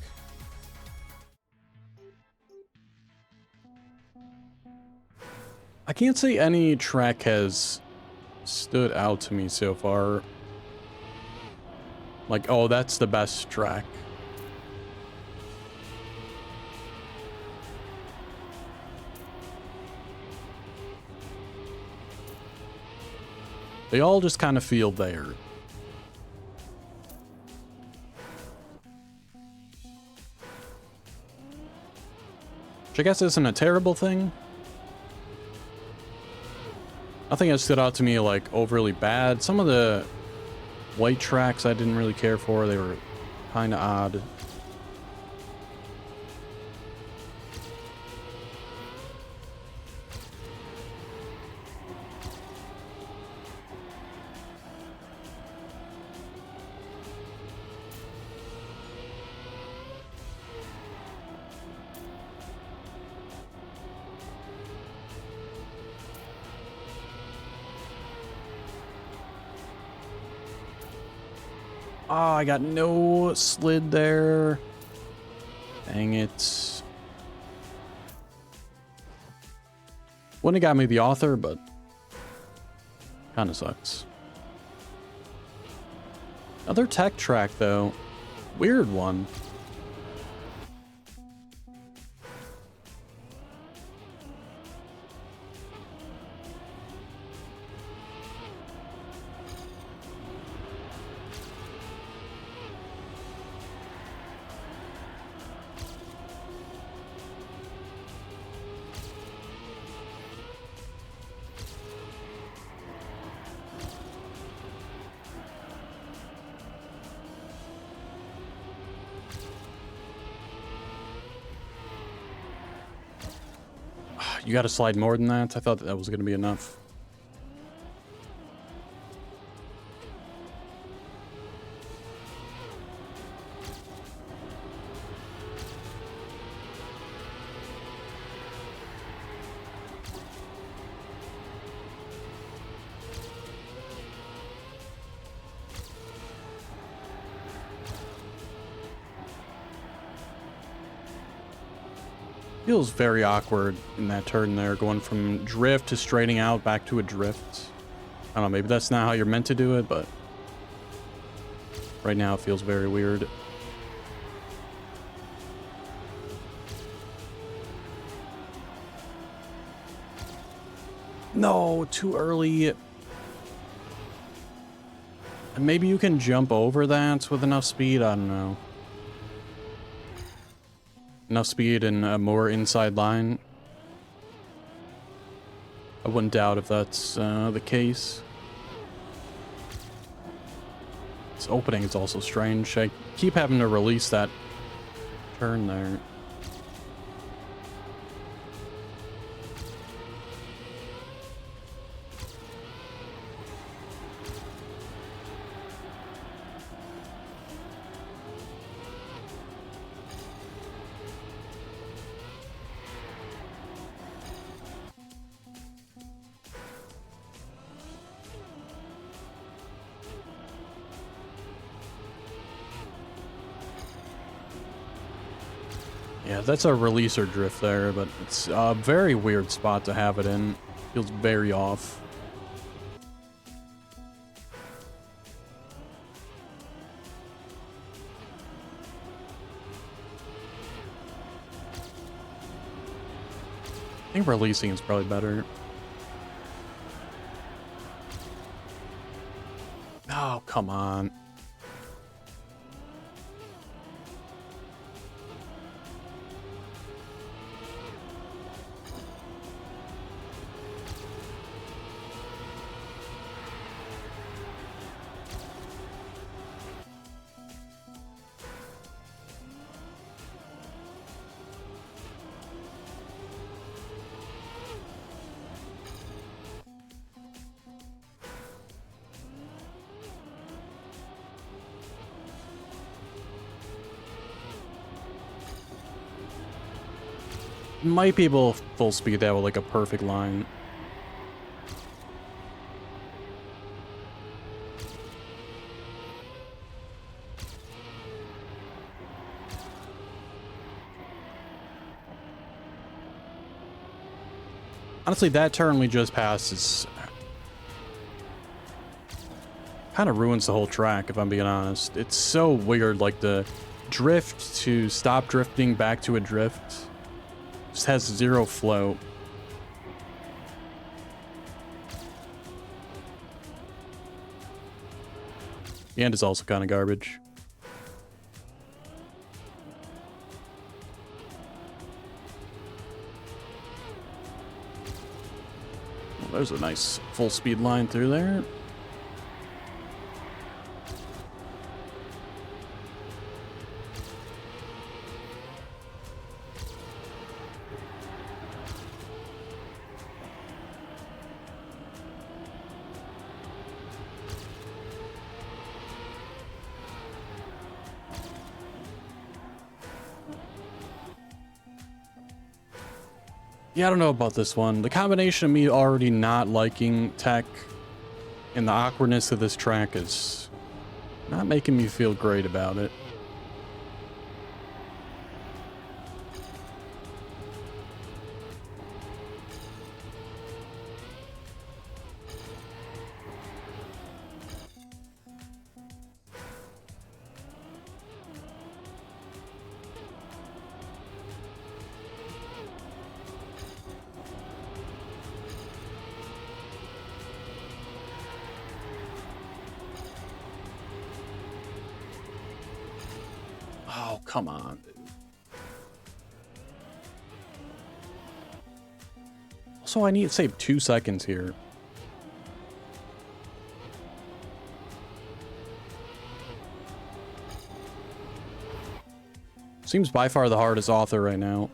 I can't say any track has stood out to me so far. Like, oh, that's the best track. They all just kind of feel there. Which I guess isn't a terrible thing. Nothing has stood out to me like overly bad. Some of the white tracks I didn't really care for. They were kind of odd. Oh, I got no slid there. Dang it. Wouldn't have got me the author, but kind of sucks. Another tech track, though. Weird one. You got to slide more than that? I thought that was going to be enough. Feels very awkward in that turn there, going from drift to straightening out back to a drift. I don't know, maybe that's not how you're meant to do it, but right now it feels very weird. No, too early. And maybe you can jump over that with enough speed, I don't know. Enough speed and a more inside line. I wouldn't doubt if that's the case. This opening is also strange. I keep having to release that turn there. Yeah, that's a releaser drift there, but it's a very weird spot to have it in. Feels very off. I think releasing is probably better. Oh, come on. Might be able to full speed that with like a perfect line. Honestly, that turn we just passed is kind of ruins the whole track, if I'm being honest. It's so weird, like the drift to stop drifting back to a drift just has zero flow. The end is also kind of garbage. Well, there's a nice full speed line through there. Yeah, I don't know about this one. The combination of me already not liking tech and the awkwardness of this track is not making me feel great about it. Oh, come on, dude. Also, I need to save 2 seconds here. Seems by far the hardest author right now.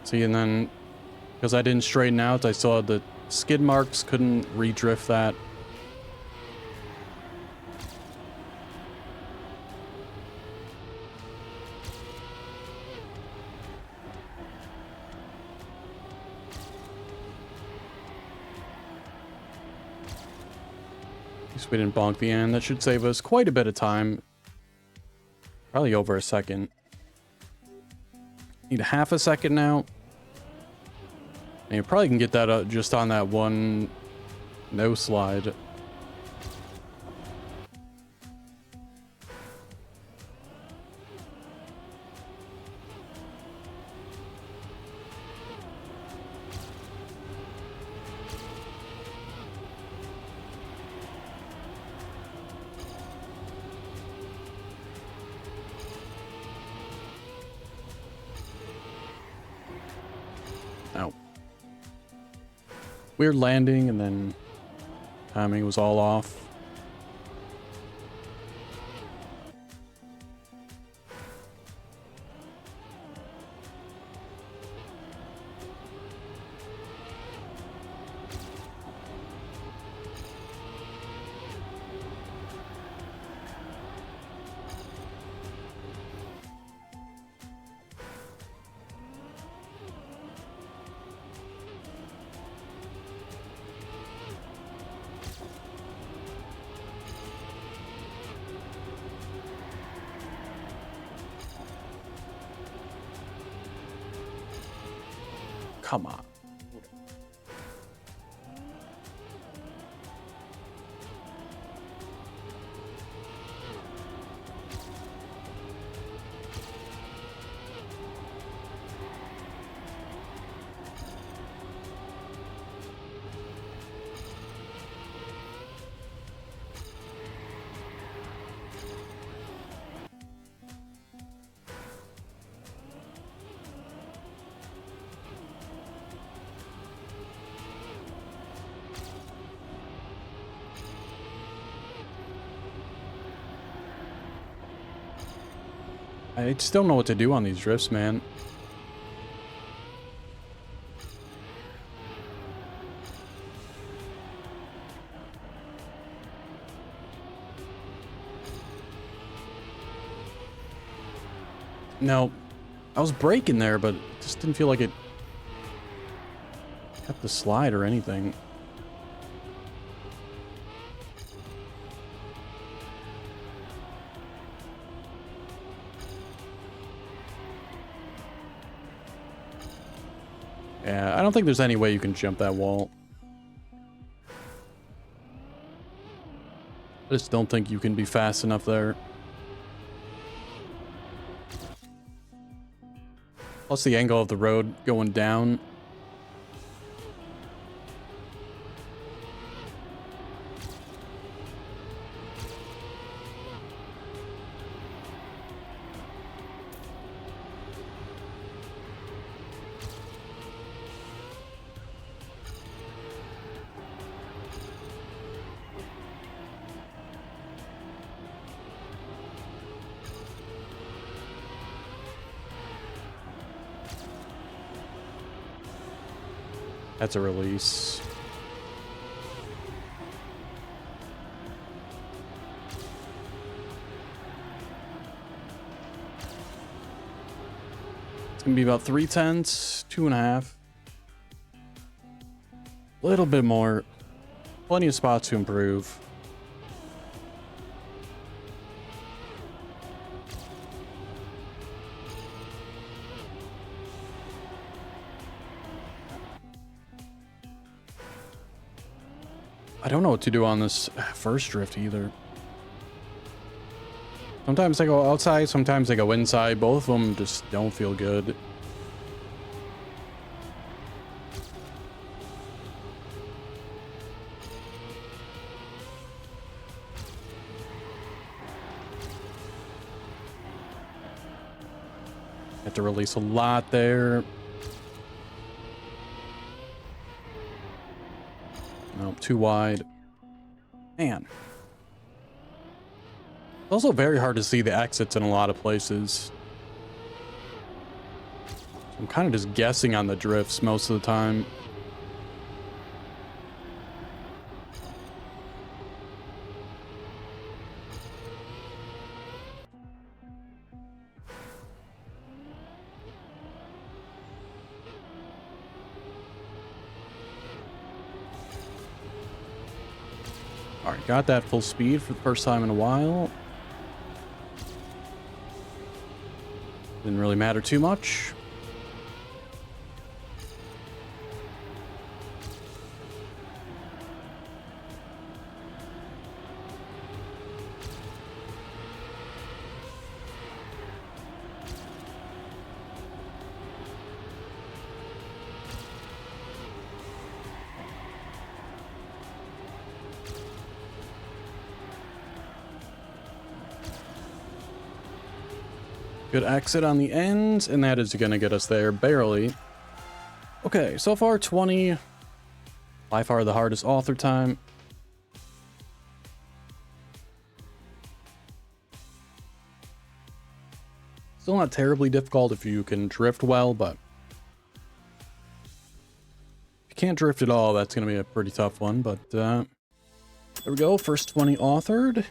See, and then because I didn't straighten out, I still had the skid marks, couldn't redrift that. At least we didn't bonk the end. That should save us quite a bit of time. Probably over a second. Need a half a second now. And you probably can get that just on that one no slide. Ow. Weird landing, and then timing was all off. Come on. I just don't know what to do on these drifts, man. No, I was braking there, but it just didn't feel like it kept the slide or anything. Yeah, I don't think there's any way you can jump that wall. I just don't think you can be fast enough there. Plus the angle of the road going down. That's a release. It's gonna be about 3/10, 2.5. A little bit more. Plenty of spots to improve. I don't know what to do on this first drift either. Sometimes I go outside, sometimes I go inside. Both of them just don't feel good. Have to release a lot there. Nope, too wide. Man. It's also very hard to see the exits in a lot of places. I'm kind of just guessing on the drifts most of the time. All right, got that full speed for the first time in a while. Didn't really matter too much. Good exit on the end, and that is going to get us there, barely. Okay, so far 20. By far the hardest author time. Still not terribly difficult if you can drift well, but if you can't drift at all, that's going to be a pretty tough one. But there we go, first 20 authored.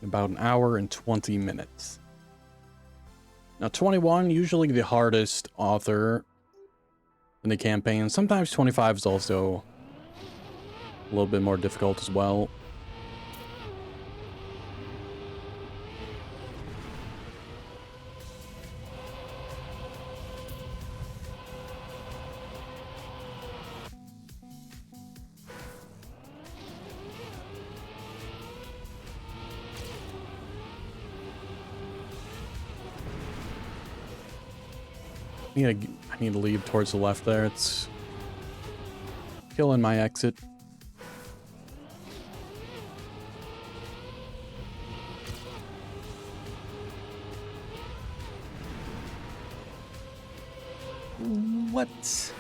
About an hour and 20 minutes. Now, 21, usually the hardest author in the campaign. Sometimes 25 is also a little bit more difficult as well. I need to leave towards the left there. It's killing my exit. What?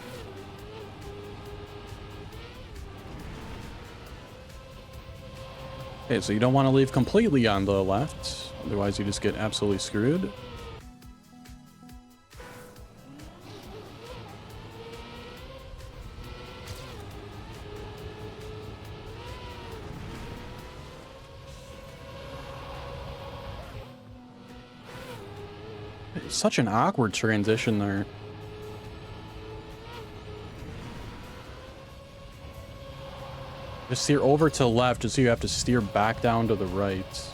Okay, so you don't want to leave completely on the left, otherwise you just get absolutely screwed. It's such an awkward transition there. Just steer over to the left, just so you have to steer back down to the right.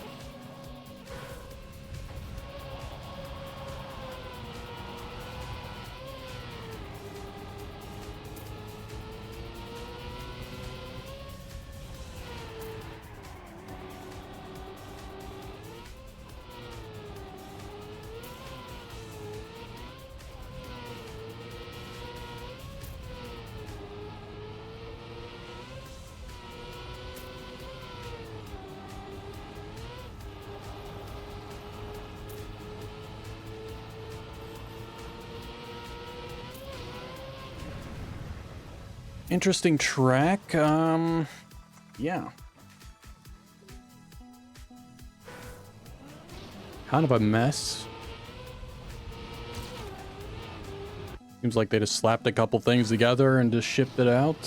Interesting track. Yeah. Kind of a mess. Seems like they just slapped a couple things together and just shipped it out.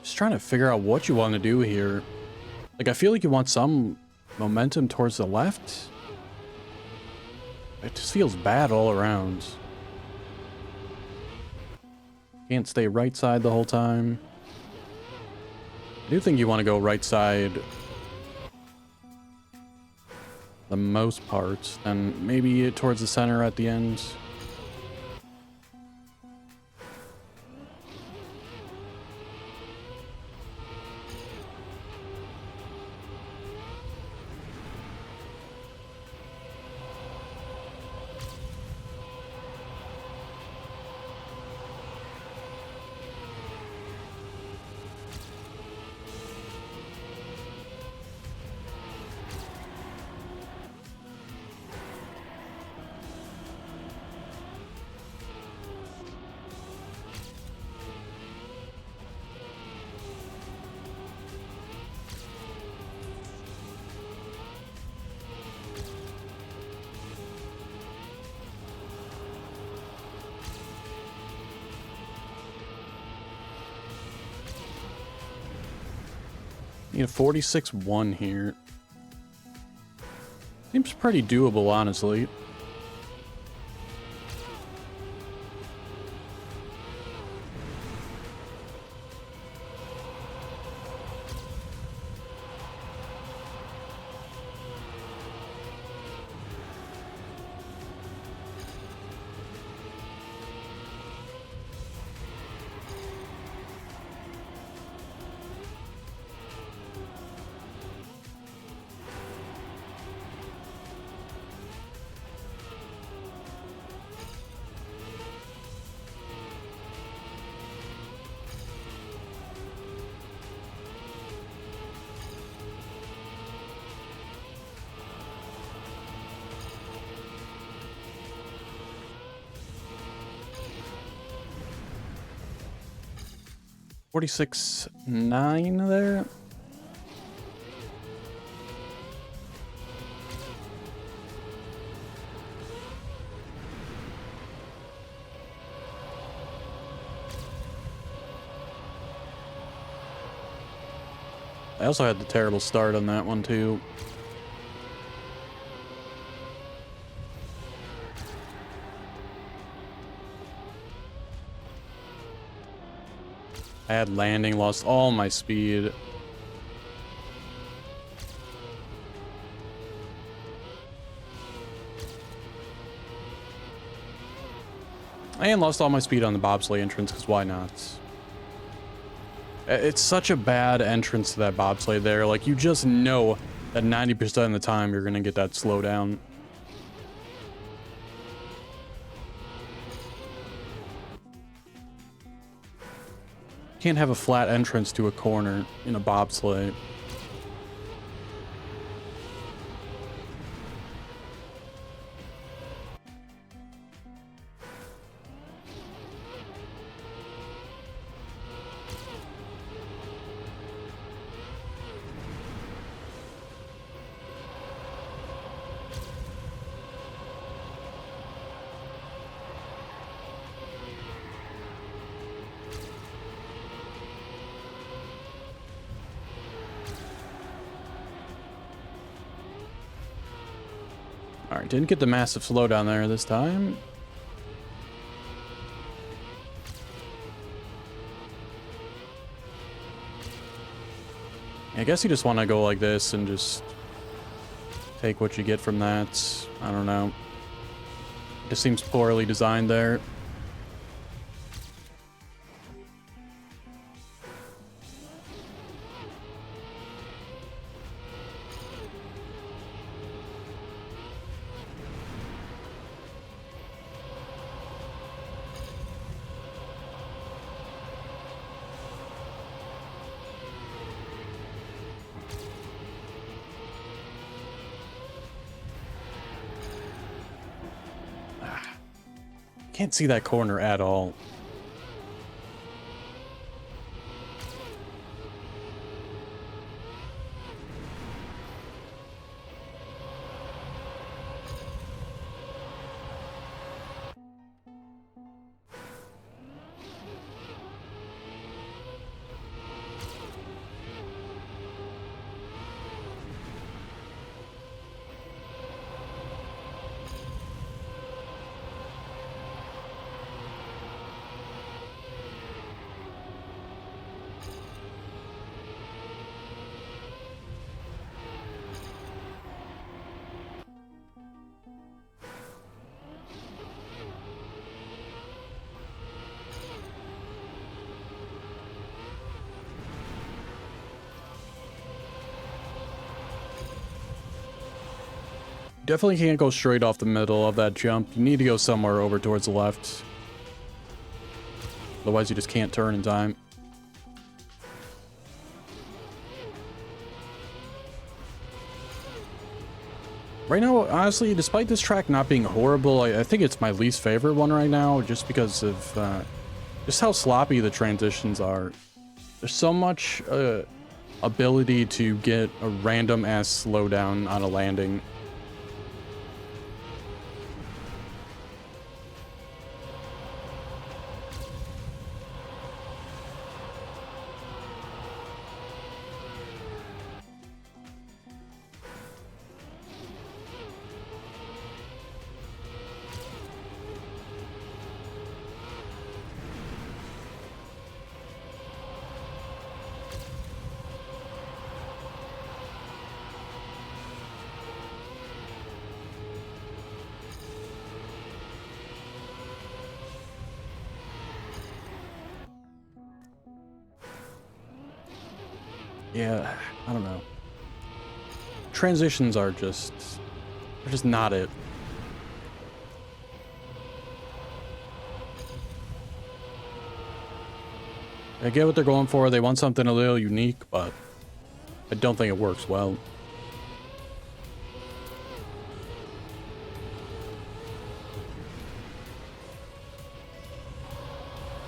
Just trying to figure out what you want to do here. Like, I feel like you want some momentum towards the left. It just feels bad all around. Can't stay right side the whole time. I do think you want to go right side the most part, and maybe towards the center at the end. Need a 46-1 here. Seems pretty doable, honestly. $46.9 there. I also had the terrible start on that one too. I had landing, lost all my speed. And lost all my speed on the bobsleigh entrance, because why not? It's such a bad entrance to that bobsleigh there. Like, you just know that 90% of the time you're going to get that slowdown. Can't have a flat entrance to a corner in a bobsleigh. All right, didn't get the massive slowdown there this time. I guess you just want to go like this and just take what you get from that. I don't know. It just seems poorly designed there. Can't see that corner at all. Definitely can't go straight off the middle of that jump. You need to go somewhere over towards the left. Otherwise, you just can't turn in time. Right now, honestly, despite this track not being horrible, I think it's my least favorite one right now, just because of just how sloppy the transitions are. There's so much ability to get a random-ass slowdown on a landing. Yeah, I don't know. Transitions are just... they're just not it. I get what they're going for. They want something a little unique, but I don't think it works well.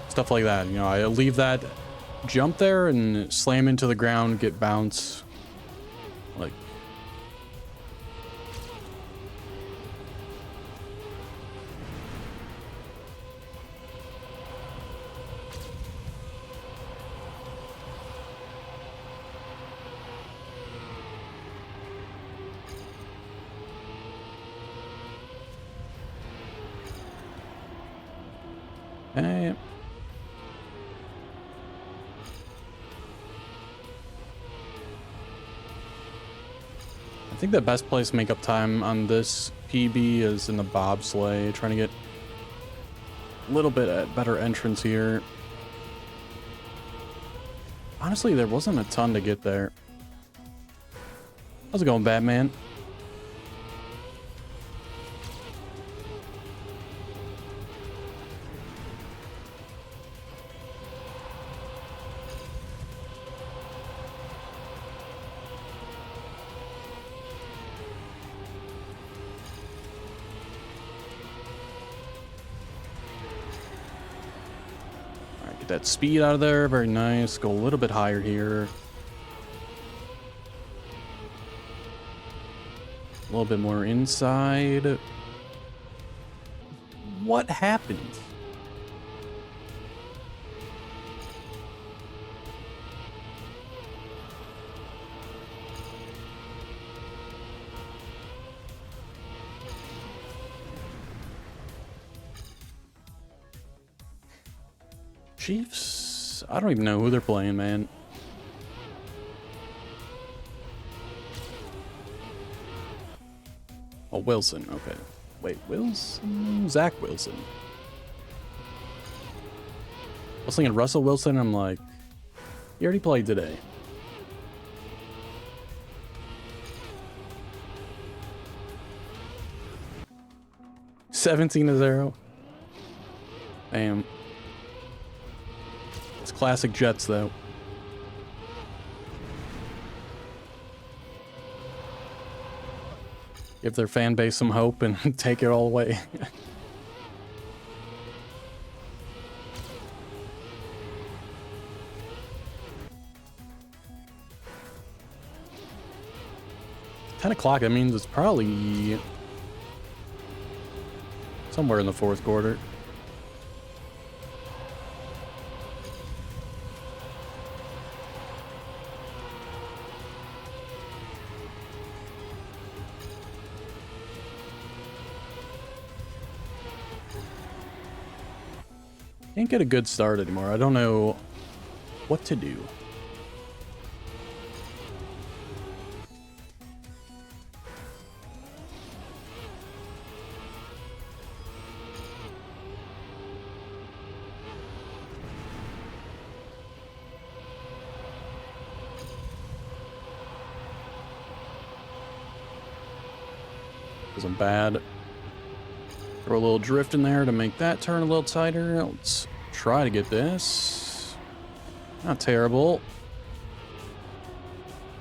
Stuff like that, you know, I leave that jump there and slam into the ground, get bounce. Like... Hey. I think the best place to make up time on this PB is in the bobsleigh, trying to get a little bit better entrance here. Honestly, there wasn't a ton to get there. How's it going, Batman? That speed out of there, very nice. Go a little bit higher here. A little bit more inside. What happened? Chiefs? I don't even know who they're playing, man. Oh, Wilson. Okay. Wait, Wilson? Zach Wilson. I was thinking Russell Wilson. I'm like, he already played today. $17-0. Damn. It's classic Jets, though. Give their fan base some hope and take it all away. 10 o'clock, that means it's probably somewhere in the fourth quarter. Can't get a good start anymore. I don't know what to do. Wasn't bad. Throw a little drift in there to make that turn a little tighter. Let's try to get this. Not terrible.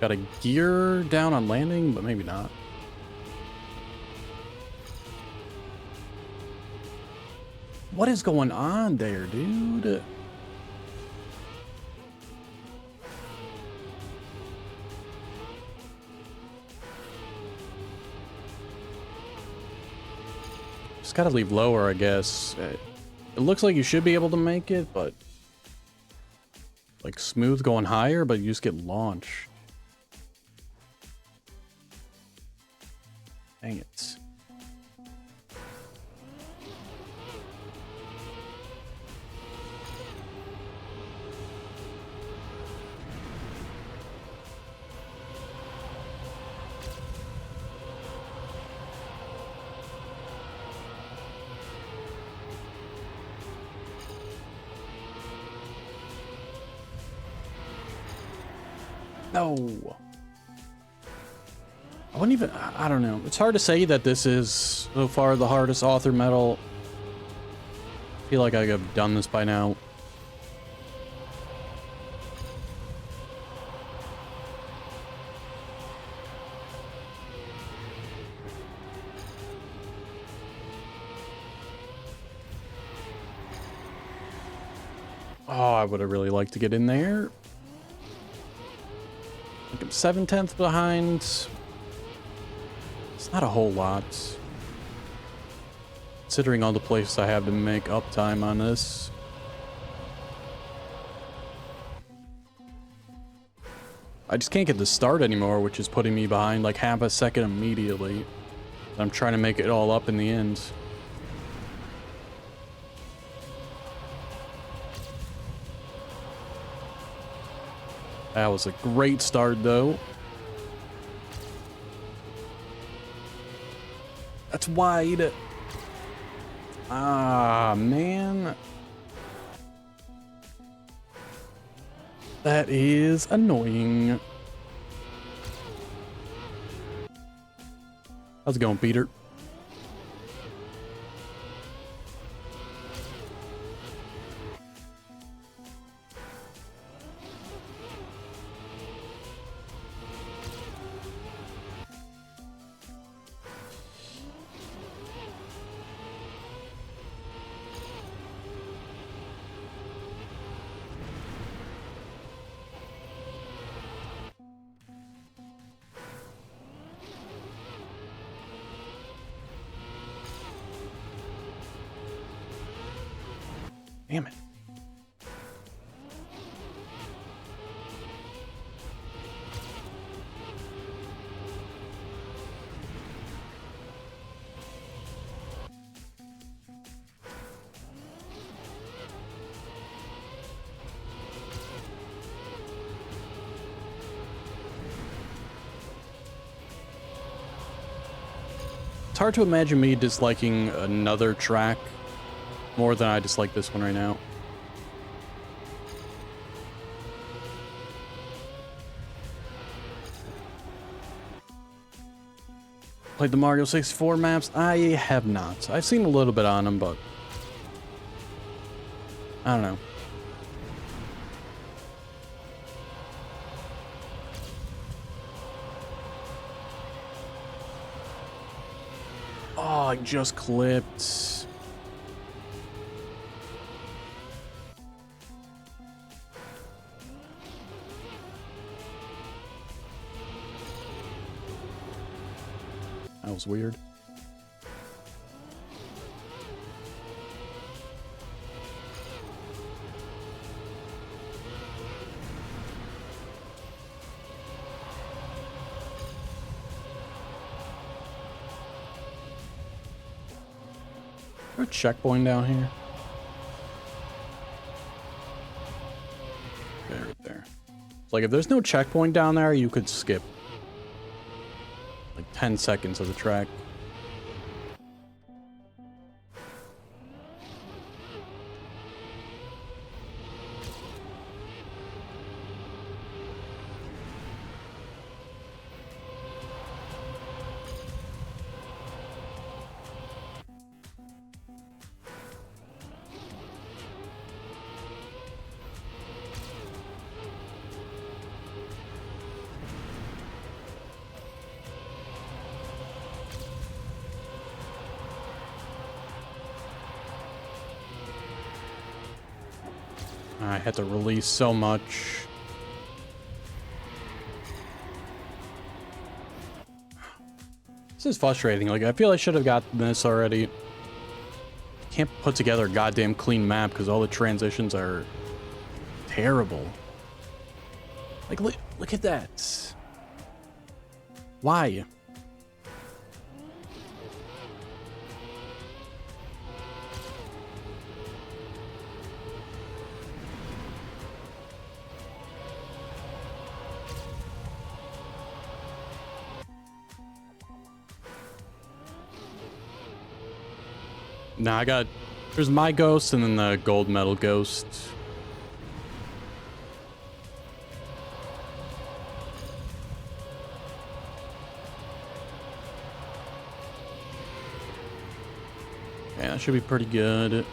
Got a gear down on landing, but maybe not. What is going on there, dude? Just gotta leave lower, I guess. It looks like you should be able to make it, but like smooth going higher, but you just get launched. Dang it. No. I wouldn't even, I don't know. It's hard to say that this is so far the hardest author medal. I feel like I could have done this by now. Oh, I would have really liked to get in there. Like I'm 7/10 behind. It's not a whole lot, considering all the places I have to make uptime on this. I just can't get the start anymore, which is putting me behind like half a second immediately. I'm trying to make it all up in the end. That was a great start, though. That's wide. Ah, man. That is annoying. How's it going, Peter? Damn it. hard to imagine me disliking another track more than I dislike this one right now. Played the Mario 64 maps? I have not. I've seen a little bit on them, but I don't know. Oh, I just clipped. That was weird. Is there a checkpoint down here? Okay, right there. It's like if there's no checkpoint down there, you could skip like 10 seconds of the track. I had to release so much. This is frustrating. Like, I feel I should have gotten this already. Can't put together a goddamn clean map because all the transitions are terrible. Like, look at that. Why? Nah, I got... There's my ghost and then the gold medal ghost. Yeah, that should be pretty good.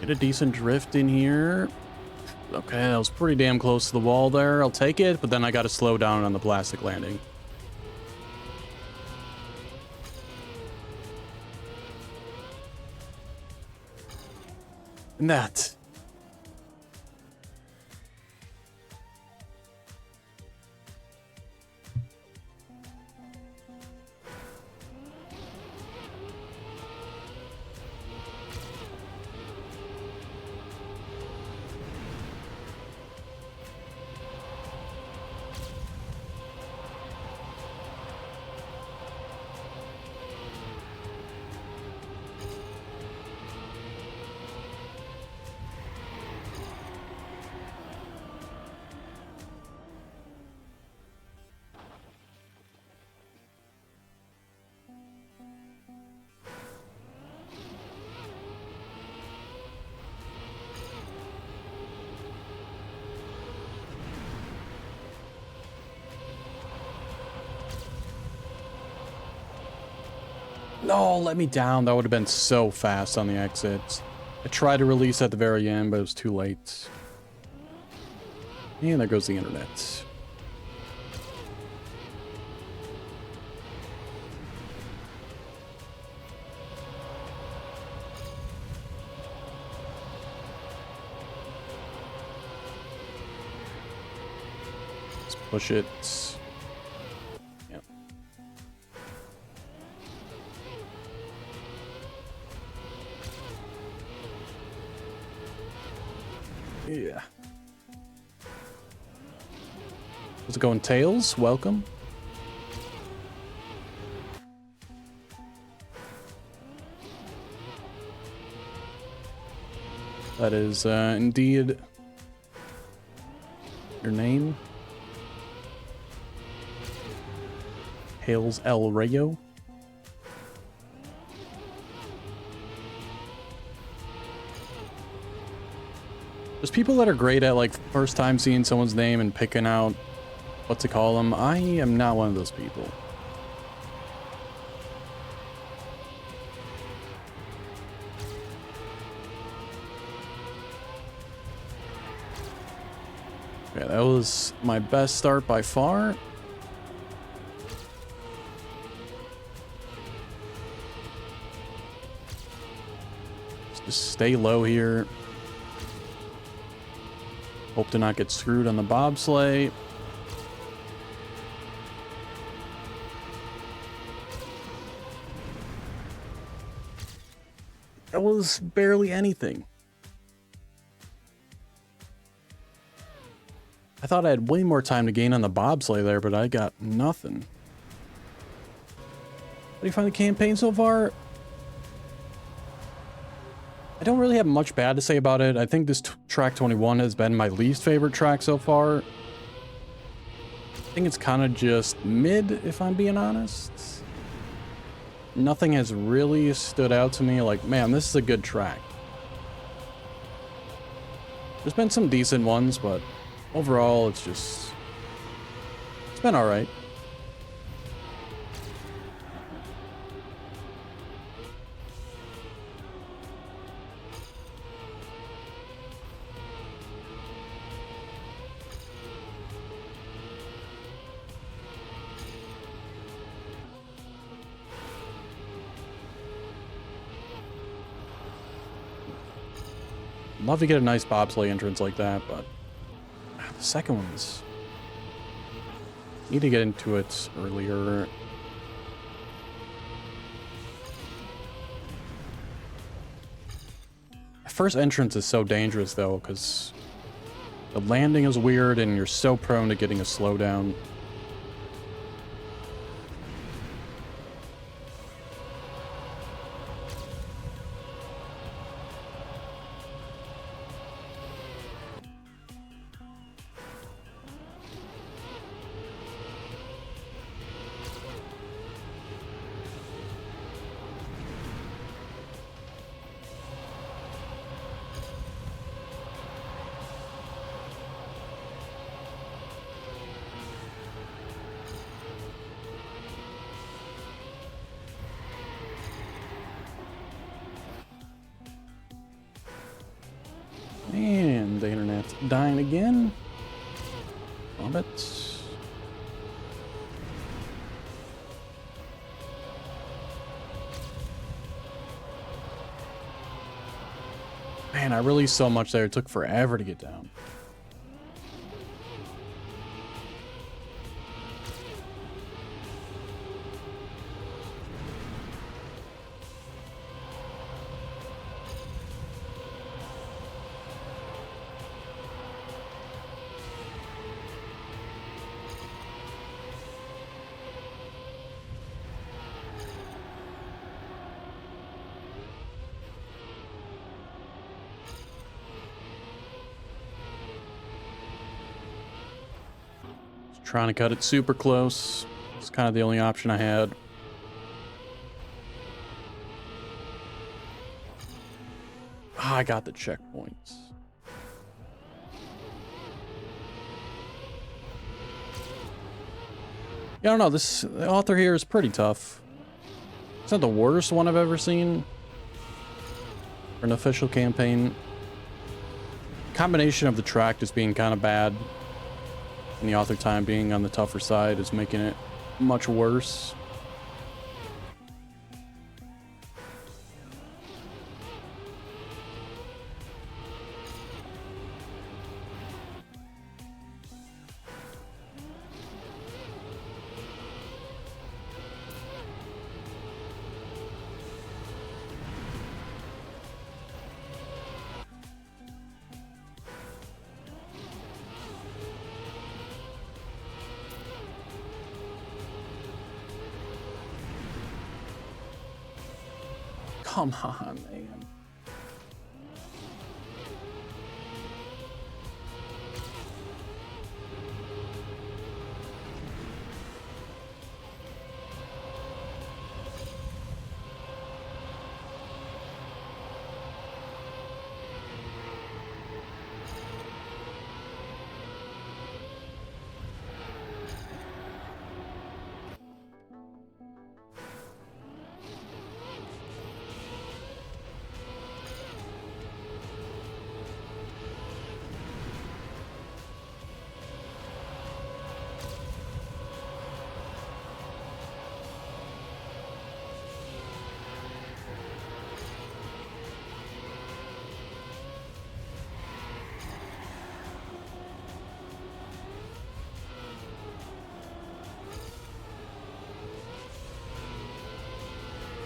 Get a decent drift in here. Okay, that was pretty damn close to the wall there. I'll take it, but then I gotta slow down on the plastic landing. And that. No, let me down. That would have been so fast on the exits. I tried to release at the very end, but it was too late. And there goes the internet. Let's push it. Yep. Yeah. How's it going, Tails? Welcome. That is indeed your name. Hills El Rayo. There's people that are great at like first time seeing someone's name and picking out what to call them. I am not one of those people. Yeah, that was my best start by far. Just stay low here. Hope to not get screwed on the bobsleigh. That was barely anything. I thought I had way more time to gain on the bobsleigh there, but I got nothing. How do you find the campaign so far? I don't really have much bad to say about it. I think this track 21 has been my least favorite track so far. I think it's kind of just mid, if I'm being honest. Nothing has really stood out to me like, man, this is a good track. There's been some decent ones, but overall, it's been all right. Love to get a nice bobsleigh entrance like that, but the second one's... Need to get into it earlier. The first entrance is so dangerous, though, because the landing is weird and you're so prone to getting a slowdown. And the internet's dying again. Love it. Man, I released so much there. It took forever to get down. Trying to cut it super close. It's kind of the only option I had. Ah, I got the checkpoints. Yeah, I don't know. The author here is pretty tough. It's not the worst one I've ever seen for an official campaign. Combination of the track just being kind of bad and the author time being on the tougher side is making it much worse. Come on, man.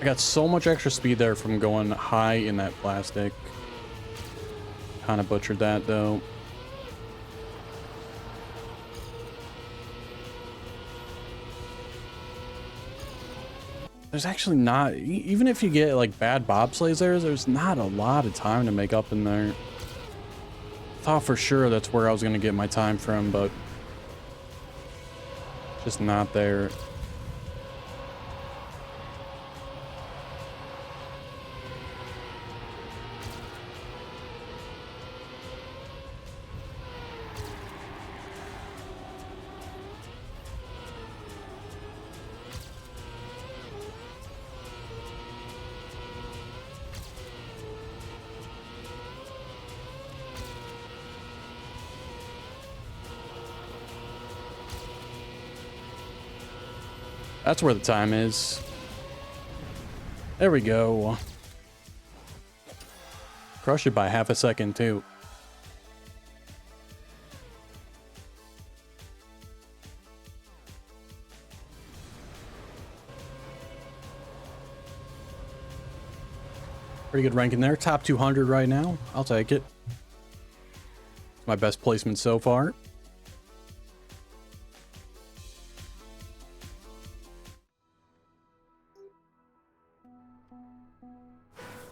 I got so much extra speed there from going high in that plastic. Kind of butchered that though. There's actually not, even if you get like bad bobsleighs there's not a lot of time to make up in there. Thought for sure that's where I was gonna get my time from, but just not there. That's where the time is. There we go. Crush it by half a second too. Pretty good ranking there. Top 200 right now. I'll take it. It's my best placement so far.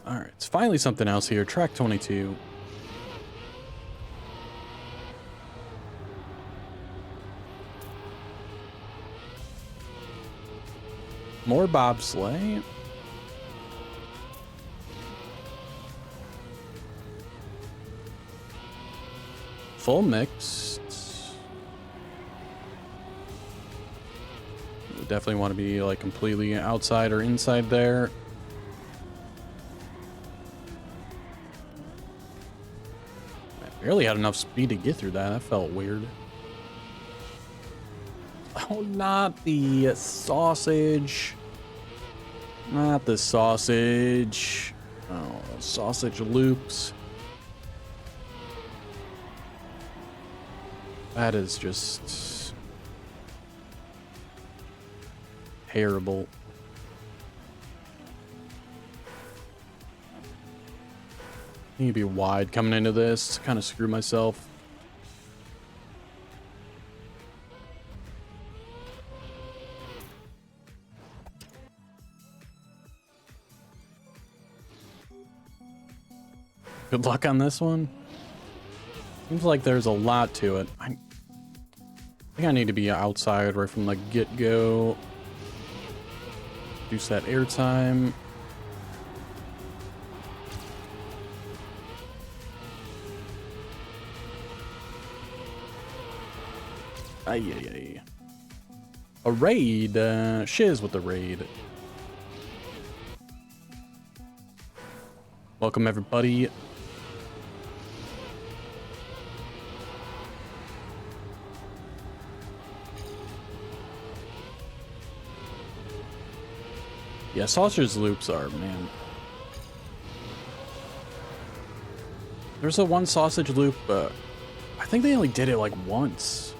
Alright, it's finally something else here. Track 22. More bobsleigh. Full mixed. We definitely want to be like completely outside or inside there. Barely had enough speed to get through that. That felt weird. Oh, not the sausage. Not the sausage. Oh, sausage loops. That is just terrible. I need to be wide coming into this. Kind of screw myself. Good luck on this one. Seems like there's a lot to it. I think I need to be outside right from the get-go. Reduce that airtime. Ay. A raid. Shiz with the raid. Welcome everybody. Yeah, sausage loops are, man. There's a one sausage loop, I think they only did it like once.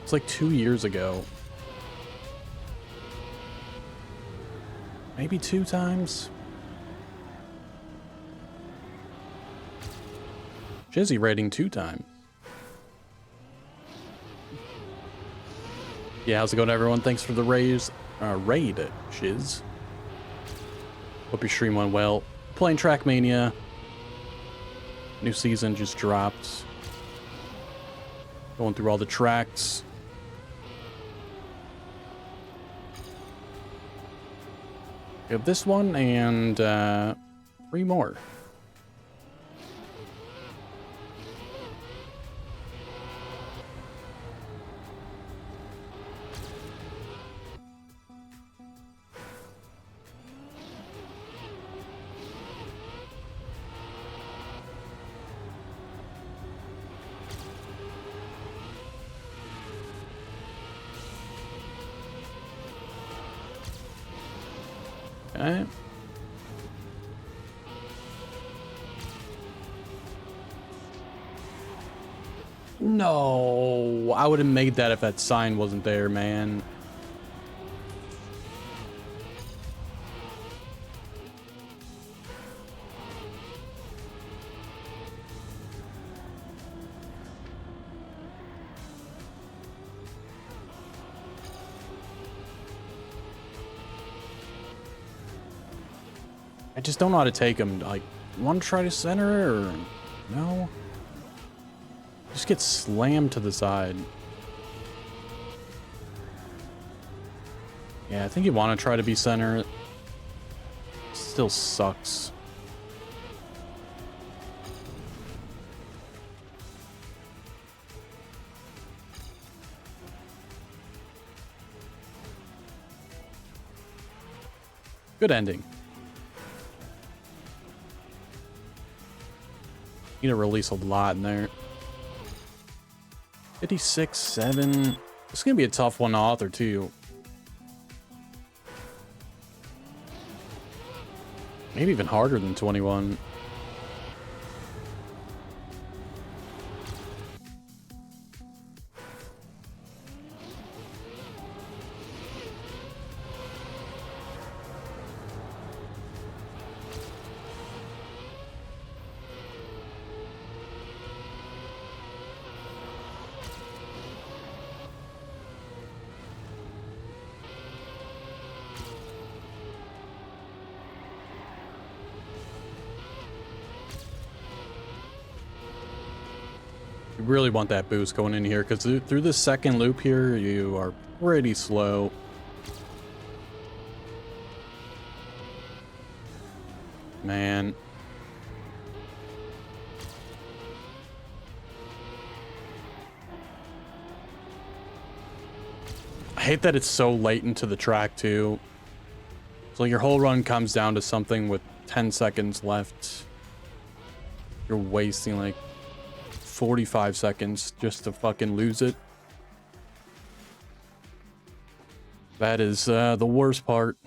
It's like 2 years ago. Maybe 2 times. Jizzy rating 2 times. Yeah, how's it going, everyone? Thanks for the raid, Shiz. Hope your stream went well. Playing Trackmania. New season just dropped. Going through all the tracks. We have this one and 3 more. Okay. No, I would have made that if that sign wasn't there, man. I just don't know how to take him. Like, want to try to center or no? Just get slammed to the side. Yeah, I think you want to try to be center. Still sucks. Good ending. Need to release a lot in there. 56, 7. It's gonna be a tough one to author too. Maybe even harder than 21. You really want that boost going in here, because through the second loop here, you are pretty slow. Man. I hate that it's so late into the track, too. So your whole run comes down to something with 10 seconds left. You're wasting, like, 45 seconds just to fucking lose it. That is the worst part.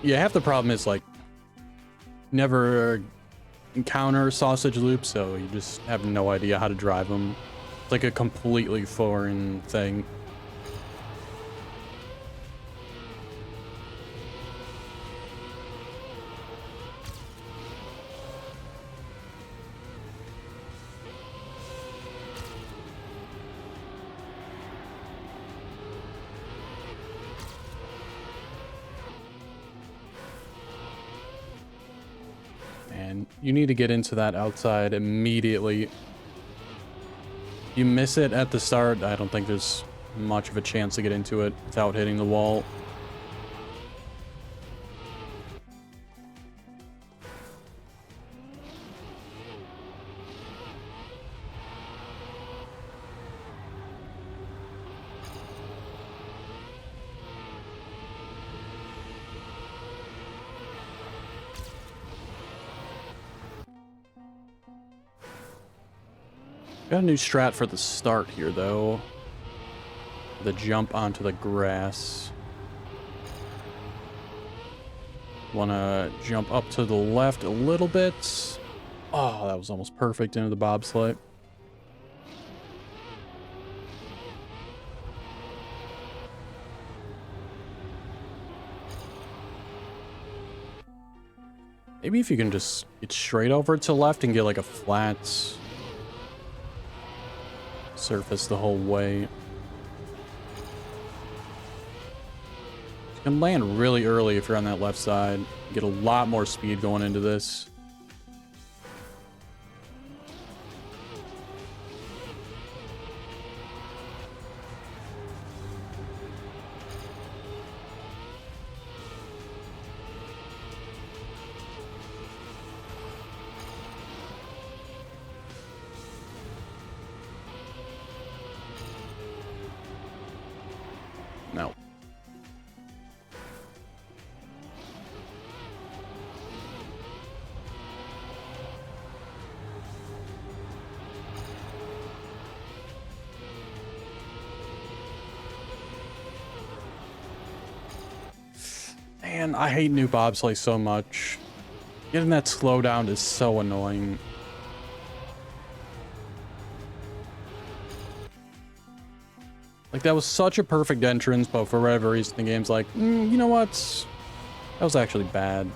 Yeah, half the problem is, like, never encounter sausage loops, so you just have no idea how to drive them. It's like a completely foreign thing. And you need to get into that outside immediately. You miss it at the start, I don't think there's much of a chance to get into it without hitting the wall. Got a new strat for the start here, though. The jump onto the grass. Want to jump up to the left a little bit. Oh, that was almost perfect into the bobsleigh. Maybe if you can just get straight over to left and get like a flat surface the whole way. You can land really early if you're on that left side. Get a lot more speed going into this. No. Man, I hate new bobsleigh so much. Getting that slowdown is so annoying. Like, that was such a perfect entrance, but for whatever reason, the game's like, you know what? That was actually bad.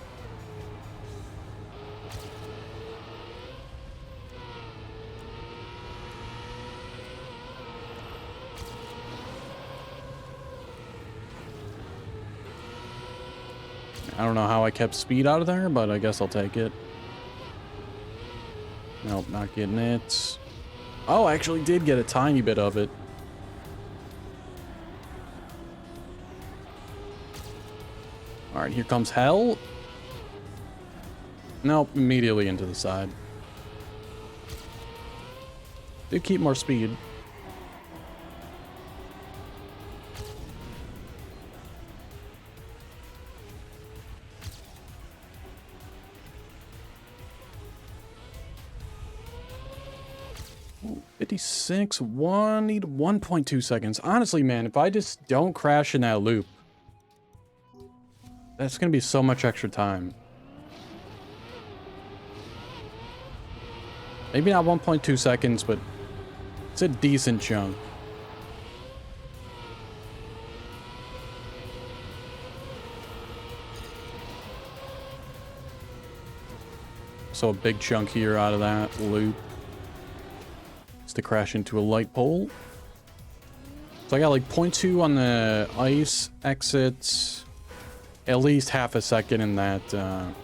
I don't know how I kept speed out of there, but I guess I'll take it. Nope, not getting it. Oh, I actually did get a tiny bit of it. All right, here comes hell. Nope, immediately into the side. Do keep more speed. Ooh, 56, need 1.2 seconds. Honestly, man, if I just don't crash in that loop, that's gonna be so much extra time. Maybe not 1.2 seconds, but it's a decent chunk. So a big chunk here out of that loop is to crash into a light pole. So I got like 0.2 on the ice exit, at least half a second in that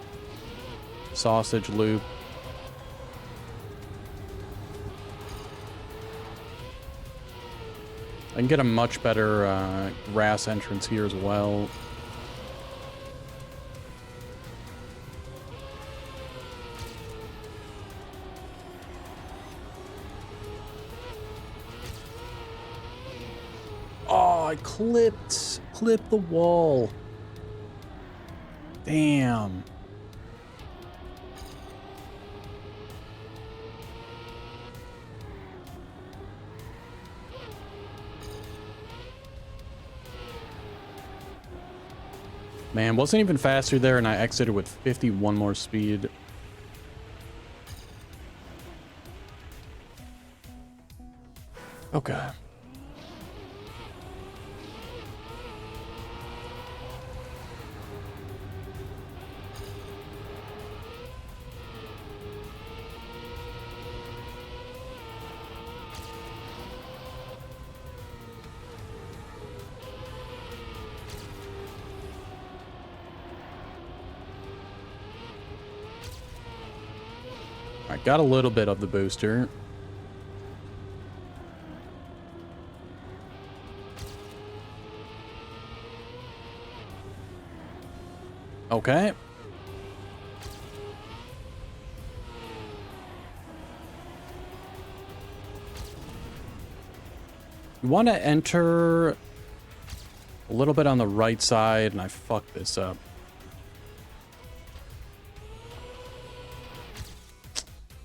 sausage loop. I can get a much better grass entrance here as well. Oh, I clipped the wall. Damn. Man, wasn't even faster there, and I exited with 51 more speed. Okay. I got a little bit of the booster. Okay. You want to enter a little bit on the right side, and I fucked this up.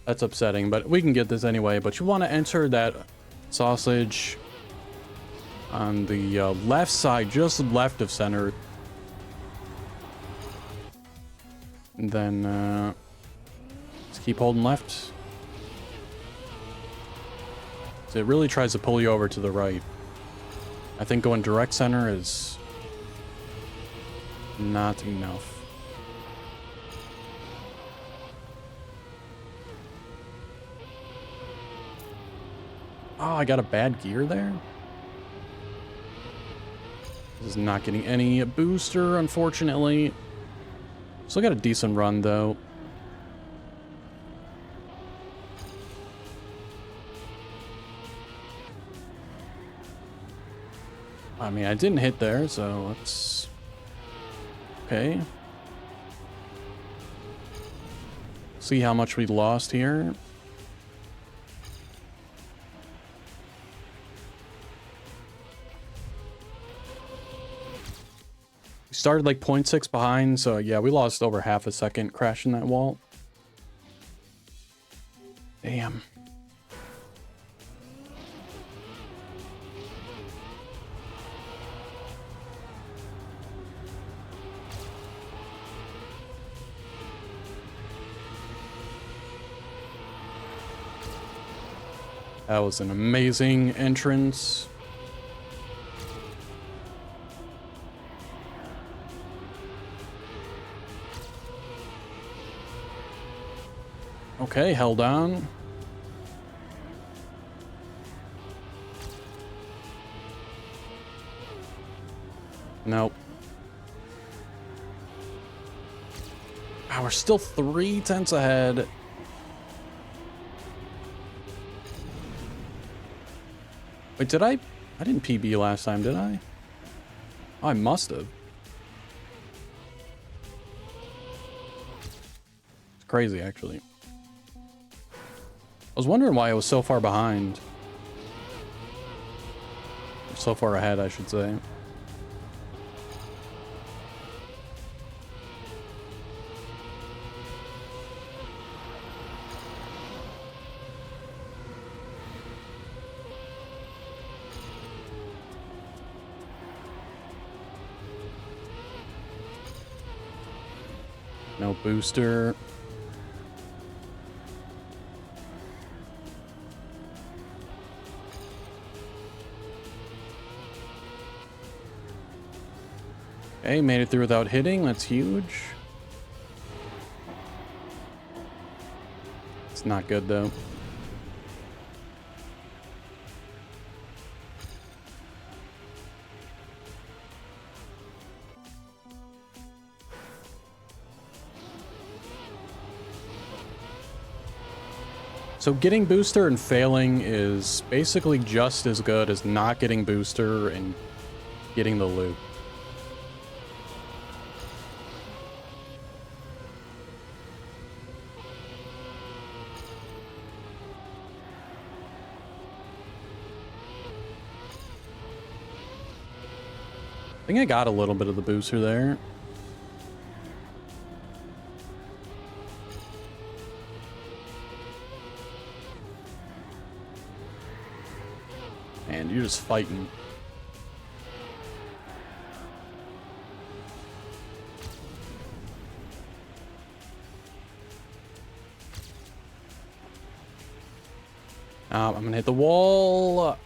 That's upsetting, but we can get this anyway. But you want to enter that sausage on the left side, just left of center. And then just keep holding left. So it really tries to pull you over to the right. I think going direct center is not enough. Oh, I got a bad gear there. This is not getting any booster, unfortunately. Still got a decent run, though. I mean, I didn't hit there, so let's... Okay. See how much we lost here. We started like 0.6 behind, so yeah, we lost over half a second crashing that wall. Damn. That was an amazing entrance. Okay, held on. Nope. Wow, we're still 3 tenths ahead. Wait, did I didn't PB last time, did I? Oh, I must have. It's crazy, actually. I was wondering why I was so far behind. So far ahead, I should say. No booster. Okay, made it through without hitting. That's huge. It's not good, though. So getting booster and failing is basically just as good as not getting booster and getting the loop. I think I got a little bit of the booster there. And you're just fighting. I'm gonna hit the wall.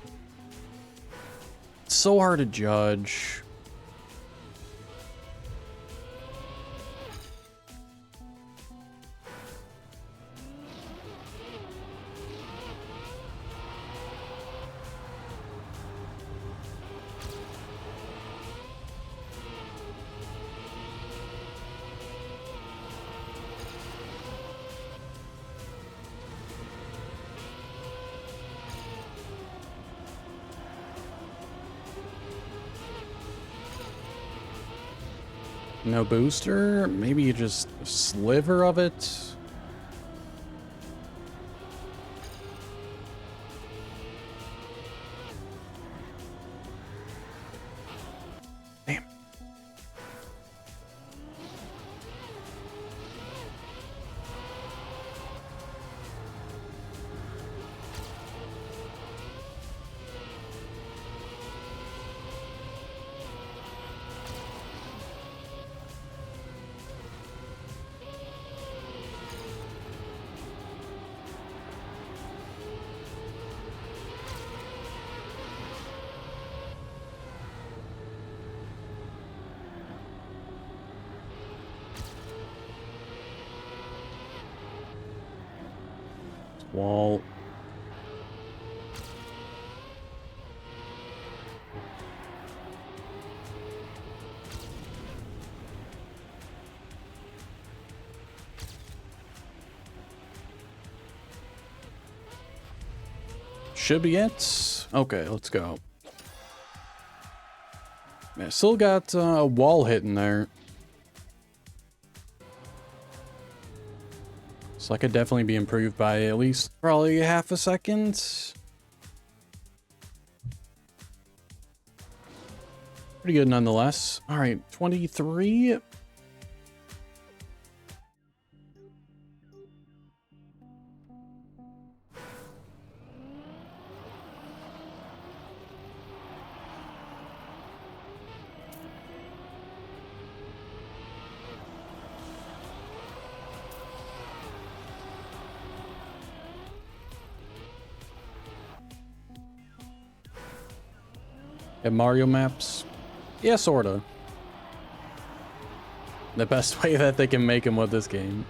It's so hard to judge. No booster? Maybe just a sliver of it? Damn. Wall. Should be it. Okay, let's go. Man, still got a wall hit in there. So I could definitely be improved by at least probably half a second. Pretty good nonetheless. All right, 23. At Mario maps? Yeah, sorta. The best way that they can make them with this game.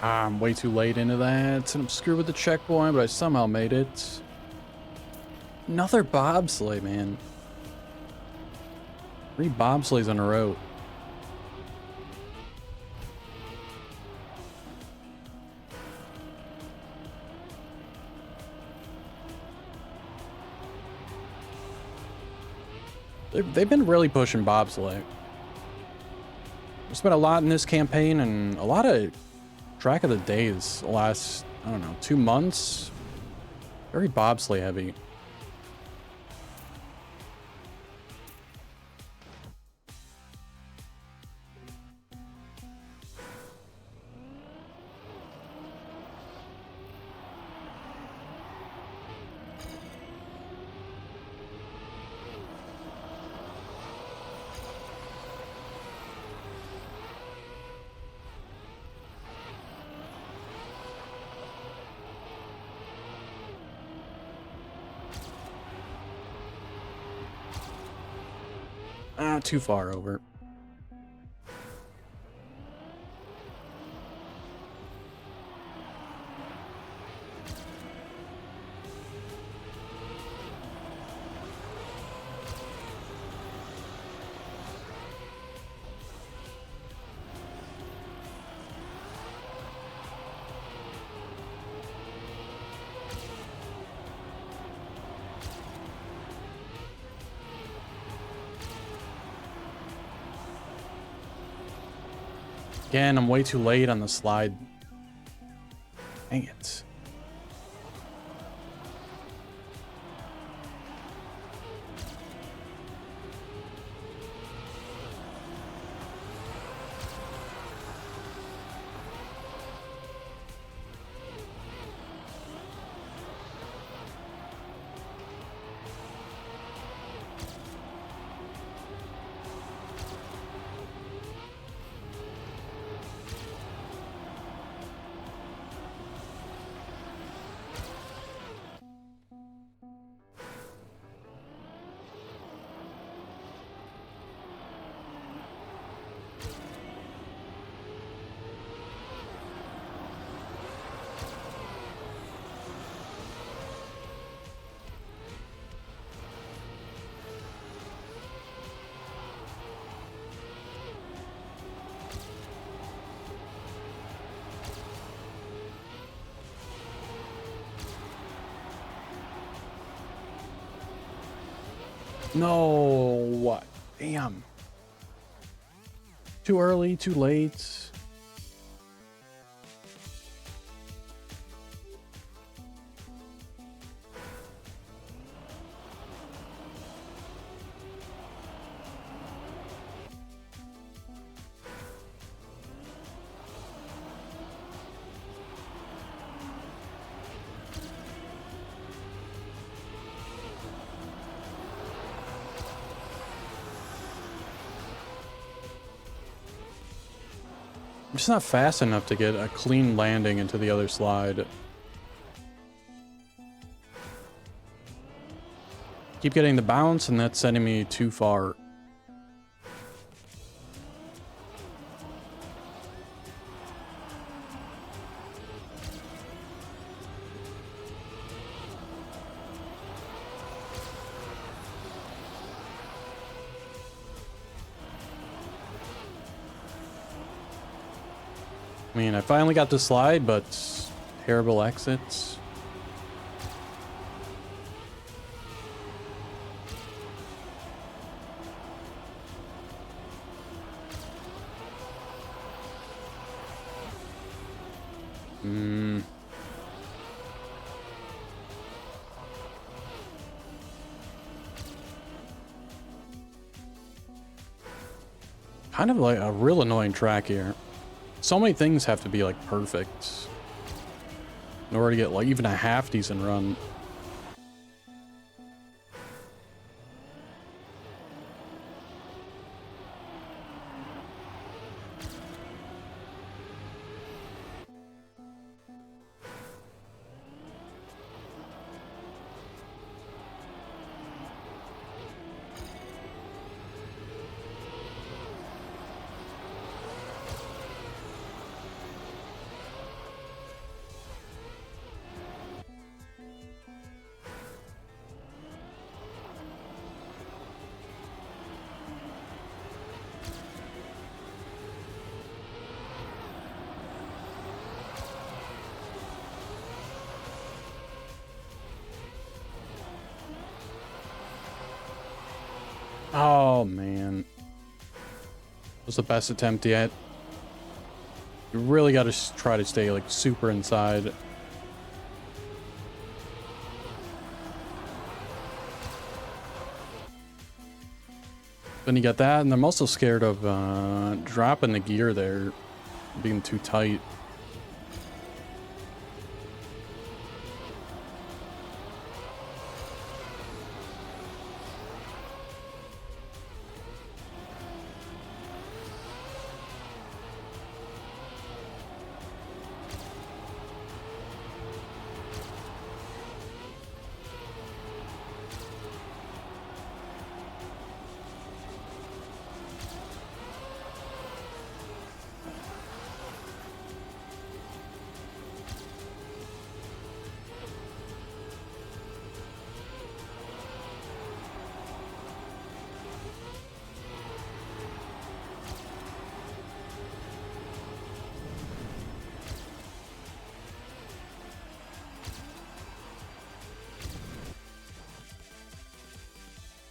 I'm way too late into that, and I'm screwed with the checkpoint, but I somehow made it. Another bobsleigh, man. 3 bobsleighs in a row. They've been really pushing bobsleigh. There's been a lot in this campaign, and a lot of track of the days the last, I don't know, 2 months. Very bobsleigh heavy. Too far over. Again, I'm way too late on the slide. Dang it. No, what? Damn. Too early, too late. I'm just not fast enough to get a clean landing into the other slide. Keep getting the bounce, and that's sending me too far. I mean, I finally got to slide, but terrible exits. Kind of like a real annoying track here. So many things have to be like perfect in order to get like even a half decent run. Oh, man. That was the best attempt yet. You really got to try to stay, like, super inside. Then you got that, and I'm also scared of dropping the gear there, being too tight.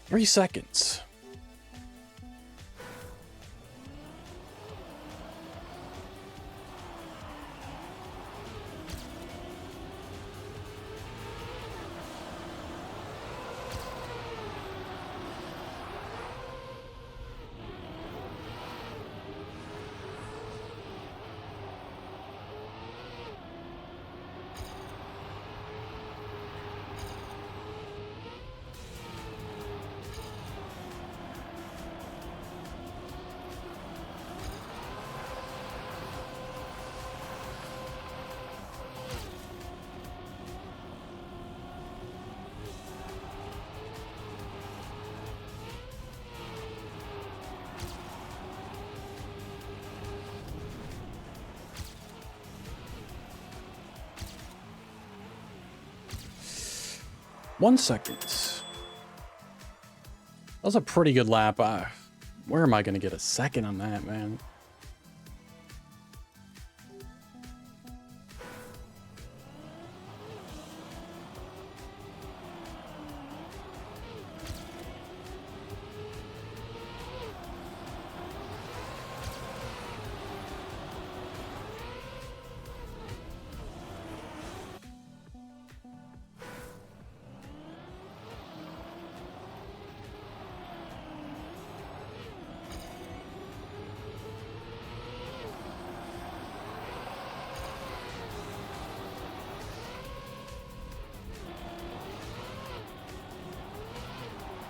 Three seconds. One second. That was a pretty good lap. Where am I going to get a second on that, man?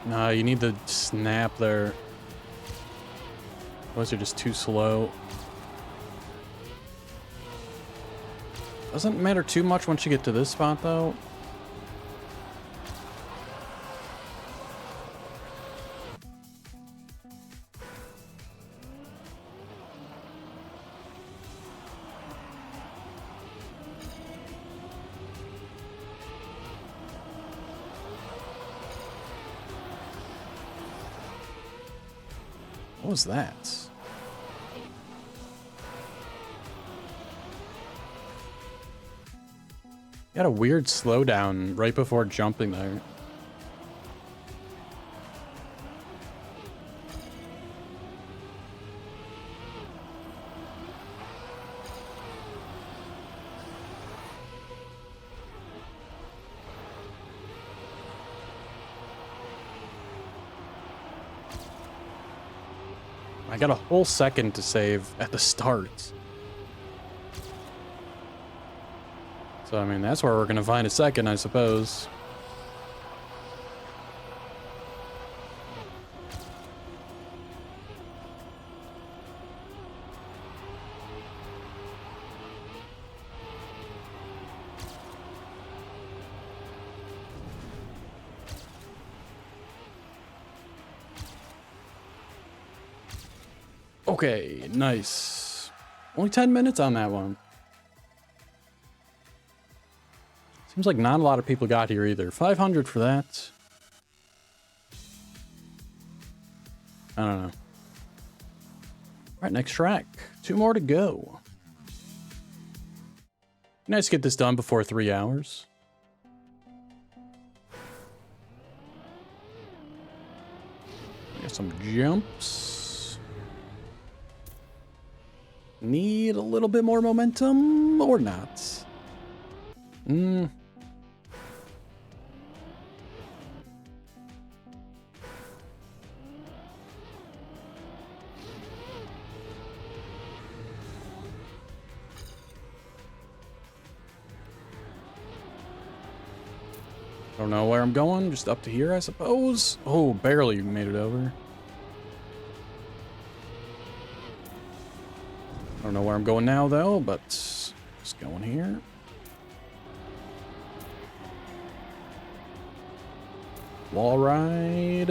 Nah, you need the snap there. Otherwise, you're just too slow. Doesn't matter too much once you get to this spot, though. What was that? Got a weird slowdown right before jumping there. I got a whole second to save at the start. So, I mean, that's where we're gonna find a second, I suppose. Okay, nice. Only 10 minutes on that one. Seems like not a lot of people got here either. 500 for that. I don't know. All right, next track. 2 more to go. Nice to get this done before 3 hours. Got some jumps. Need a little bit more momentum or not? Don't know where I'm going, just up to here, I suppose. Oh, barely made it over. I don't know where I'm going now, though, but just going here. Wall ride.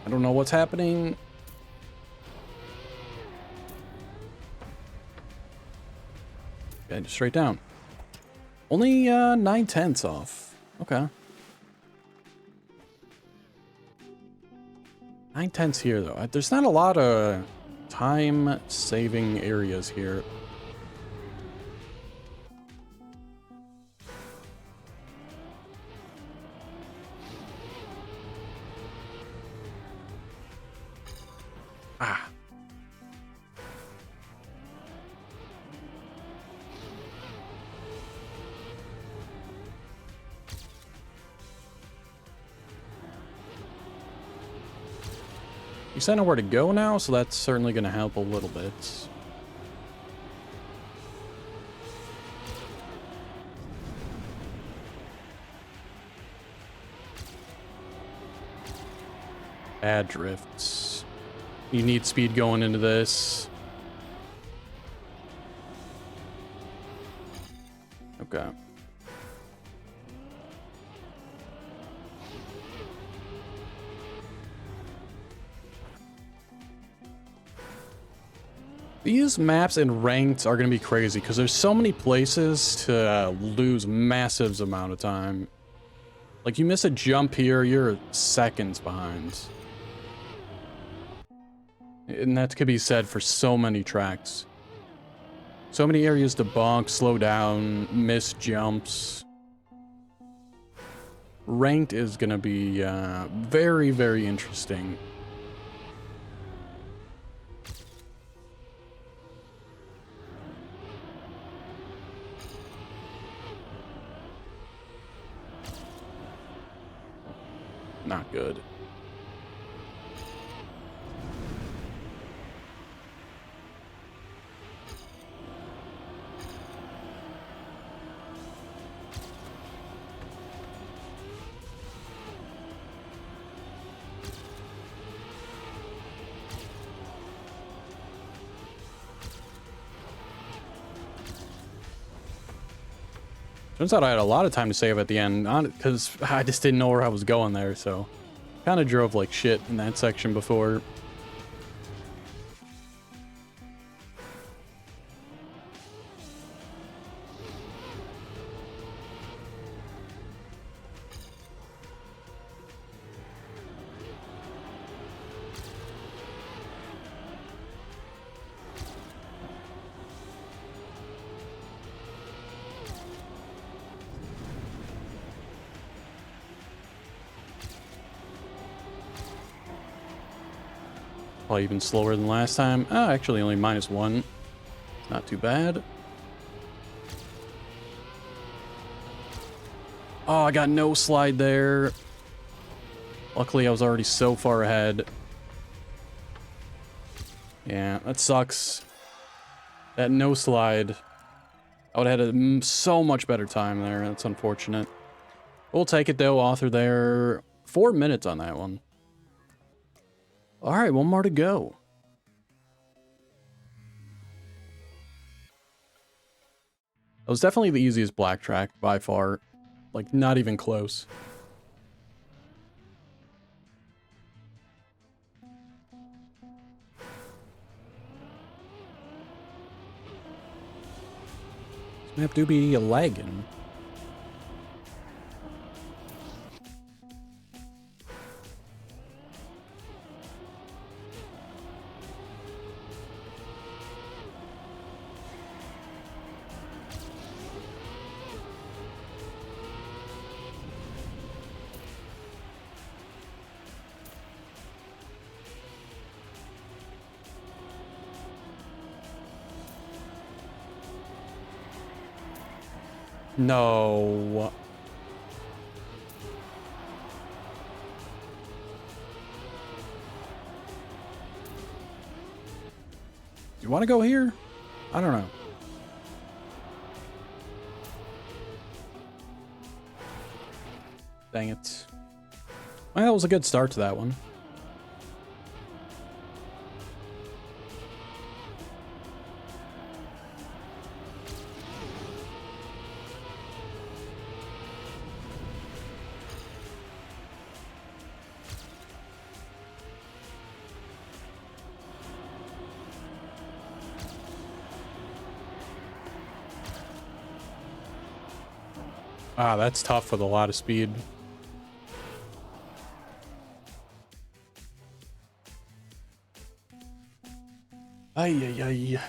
I don't know what's happening. Okay, just straight down. Only 9/10 off. Okay. 9/10 here, though. There's not a lot of time-saving areas here. Ah. You said I know where to go now, so that's certainly going to help a little bit. Bad drifts. You need speed going into this. Okay. These maps and ranked are going to be crazy because there's so many places to lose massive amount of time. Like, you miss a jump here, you're seconds behind. And that could be said for so many tracks. So many areas to bonk, slow down, miss jumps. Ranked is going to be very, very interesting. Not good. Turns out I had a lot of time to save at the end, because I just didn't know where I was going there, so kind of drove like shit in that section before. Probably even slower than last time. Oh, actually only -1. Not too bad. Oh, I got no slide there. Luckily, I was already so far ahead. Yeah, that sucks. That no slide. I would have had so much better time there. That's unfortunate. We'll take it, though. Author there. 4 minutes on that one. All right, one more to go. That was definitely the easiest black track by far. Like, not even close. This map do be lagging. No. Do you want to go here? I don't know. Dang it. Well, that was a good start to that one. Ah, that's tough with a lot of speed. Ay, ay, ay.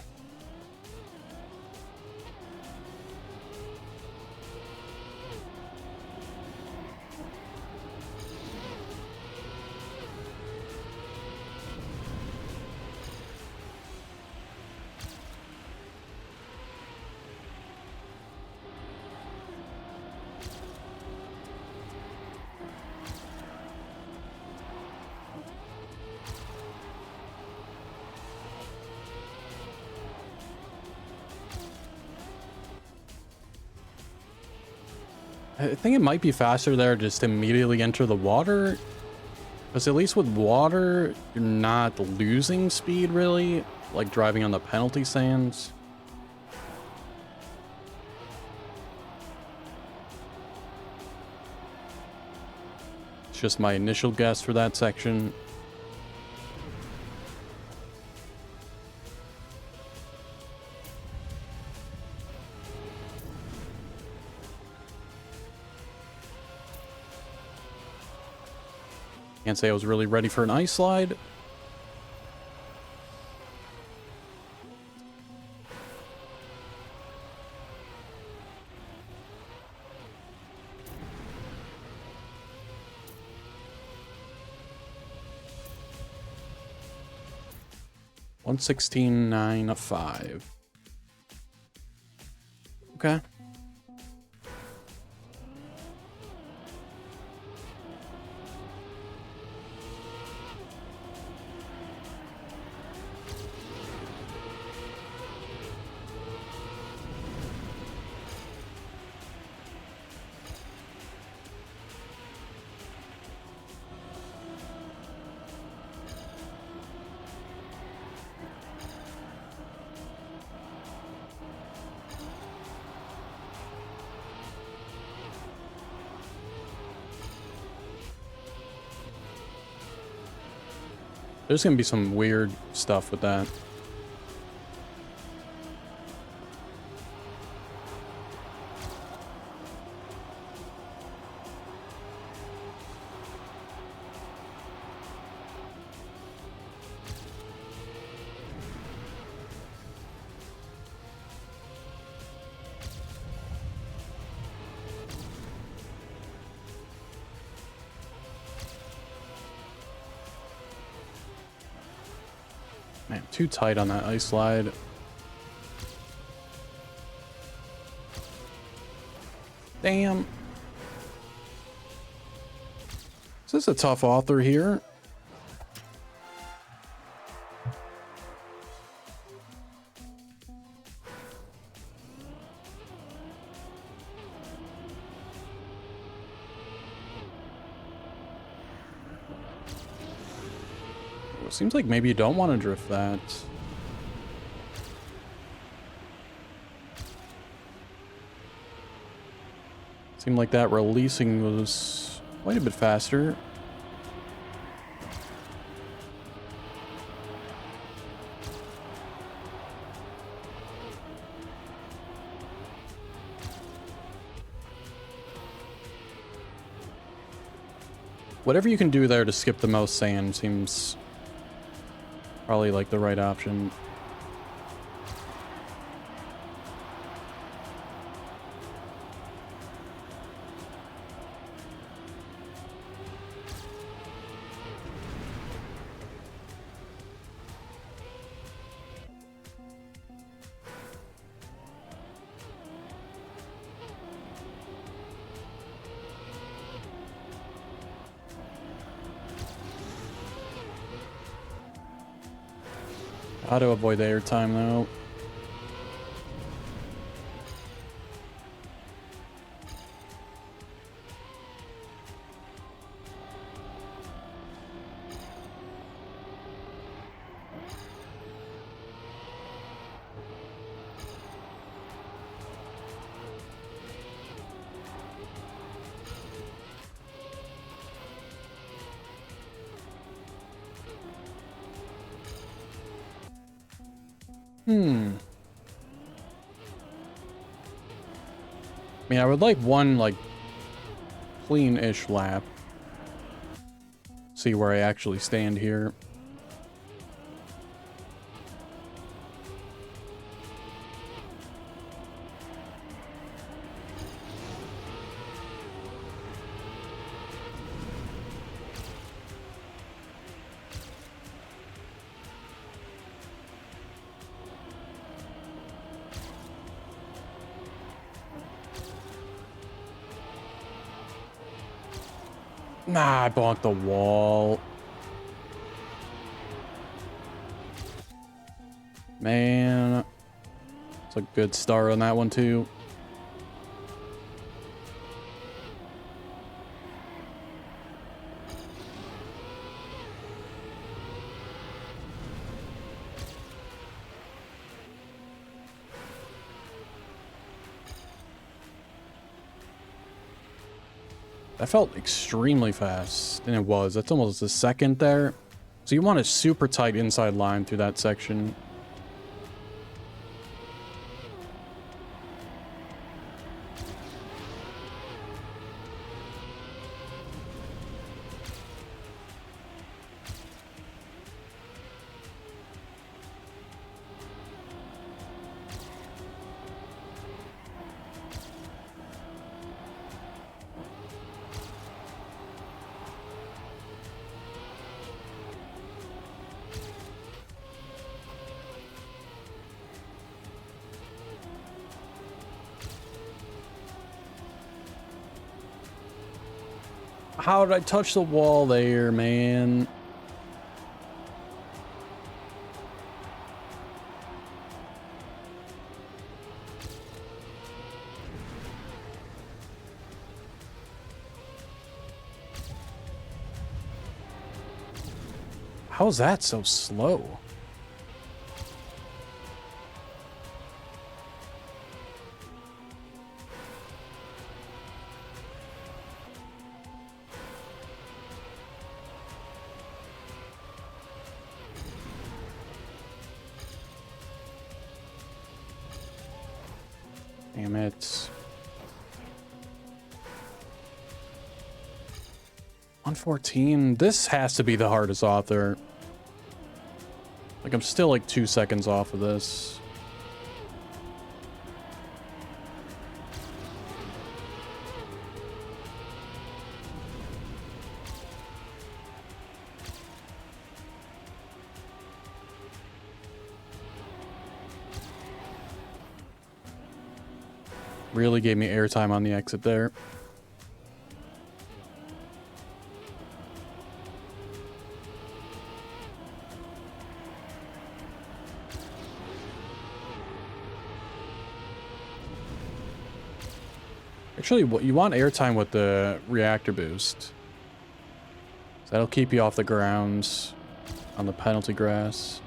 I think it might be faster there just to immediately enter the water. Because at least with water, you're not losing speed, really. Like driving on the penalty sands. It's just my initial guess for that section. Can't say I was really ready for an ice slide. $116.95. Okay. There's gonna be some weird stuff with that. Man, too tight on that ice slide. Damn. This is a tough author here. It seems like maybe you don't want to drift that. Seemed like that releasing was quite a bit faster. Whatever you can do there to skip the most sand seems probably like the right option. How to avoid the airtime though. I mean, I would like one, like, clean-ish lap. See where I actually stand here. Nah, I bonked the wall. Man. It's a good start on that one, too. That felt extremely fast, and it was. That's almost a second there. So you want a super tight inside line through that section. How did I touch the wall there, man? How is that so slow? Damn it. 114. This has to be the hardest author. Like, I'm still like 2 seconds off of this. Really gave me airtime on the exit there. Actually, you want airtime with the reactor boost. So that'll keep you off the ground on the penalty grass.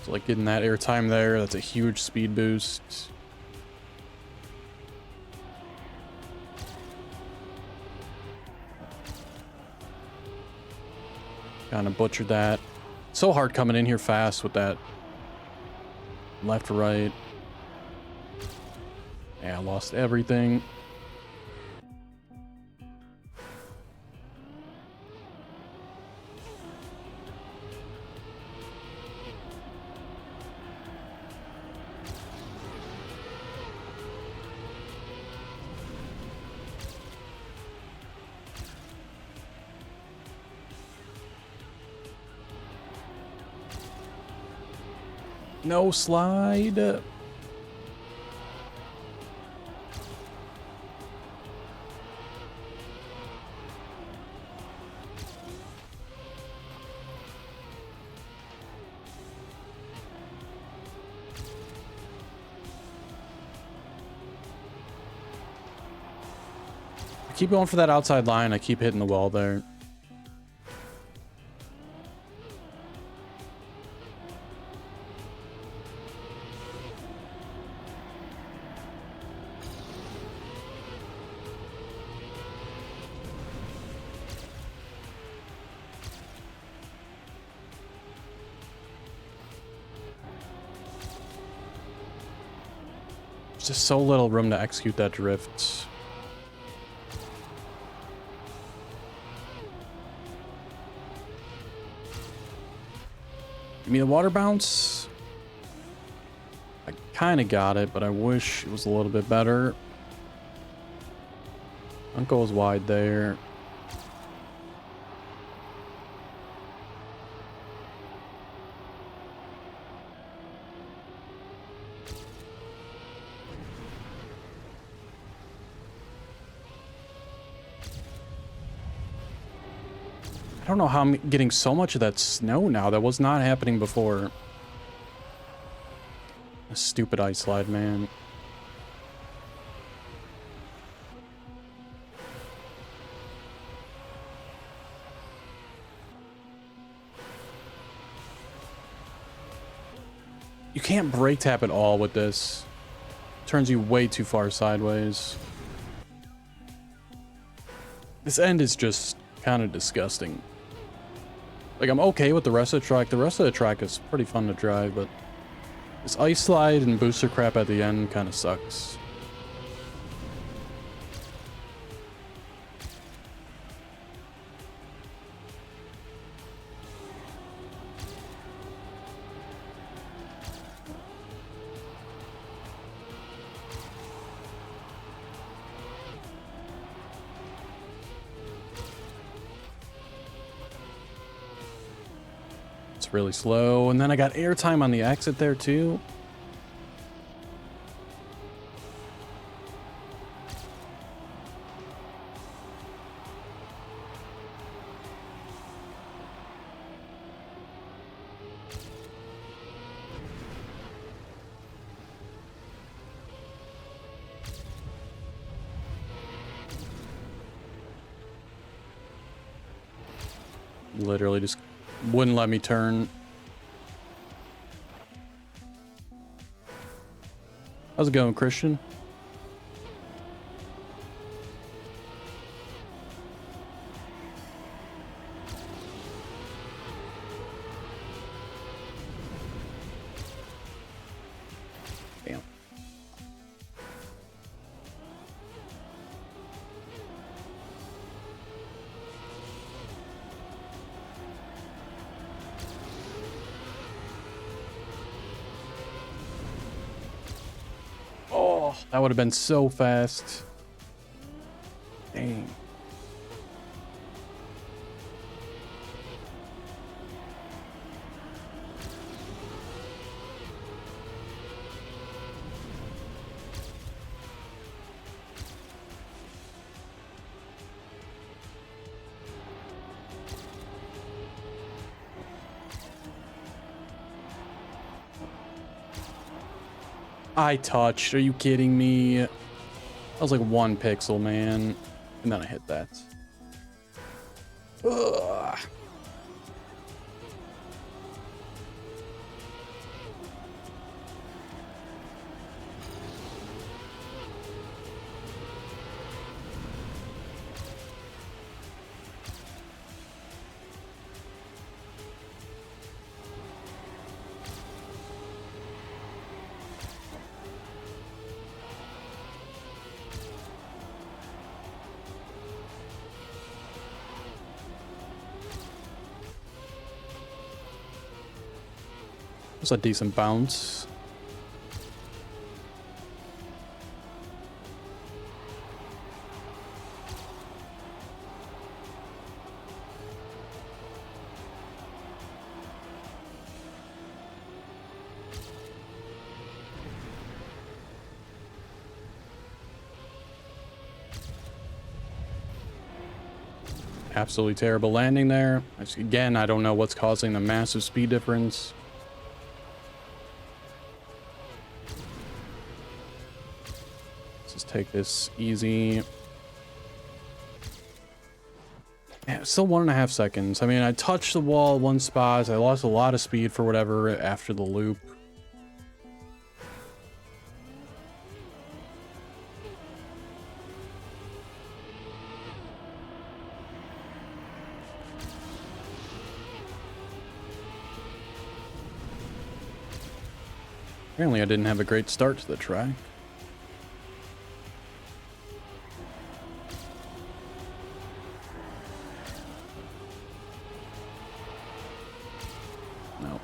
So like getting that airtime there, that's a huge speed boost. Kind of butchered that. So hard coming in here fast with that left to right. Yeah, I lost everything. No slide. I keep going for that outside line. I keep hitting the wall there. There's just so little room to execute that drift. Give me the water bounce. I kind of got it, but I wish it was a little bit better. Don't go as wide there. I don't know how I'm getting so much of that snow now. That was not happening before. A stupid ice slide, man. You can't brake tap at all with this. Turns you way too far sideways. This end is just kind of disgusting. Like, I'm okay with the rest of the track. The rest of the track is pretty fun to drive, but this ice slide and booster crap at the end kind of sucks. It's really slow, and then I got airtime on the exit there too. Literally just wouldn't let me turn. How's it going, Christian? Damn. Oh, that would have been so fast. Dang. I touched. Are you kidding me? That was like 1 pixel, man. And then I hit that. Ugh. That's a decent bounce. Absolutely terrible landing there. Again, I don't know what's causing the massive speed difference. Let's just take this easy. Yeah, still 1.5 seconds. I mean, I touched the wall 1 spot. I lost a lot of speed for whatever after the loop. Apparently I didn't have a great start to the track. No.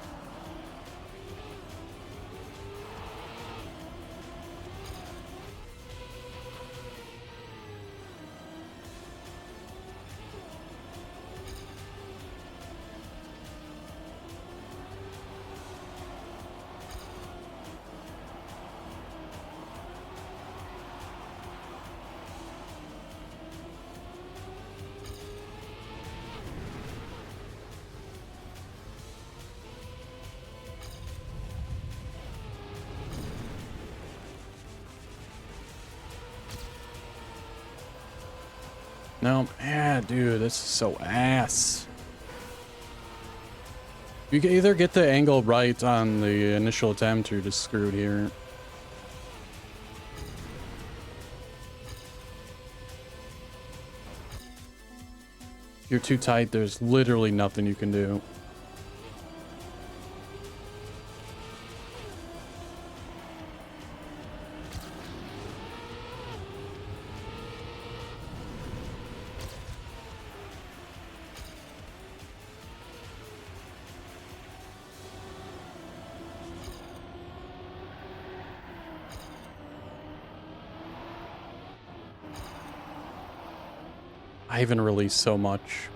No, yeah, dude, this is so ass. You can either get the angle right on the initial attempt or you're just screwed here. If you're too tight, there's literally nothing you can do. I even released so much.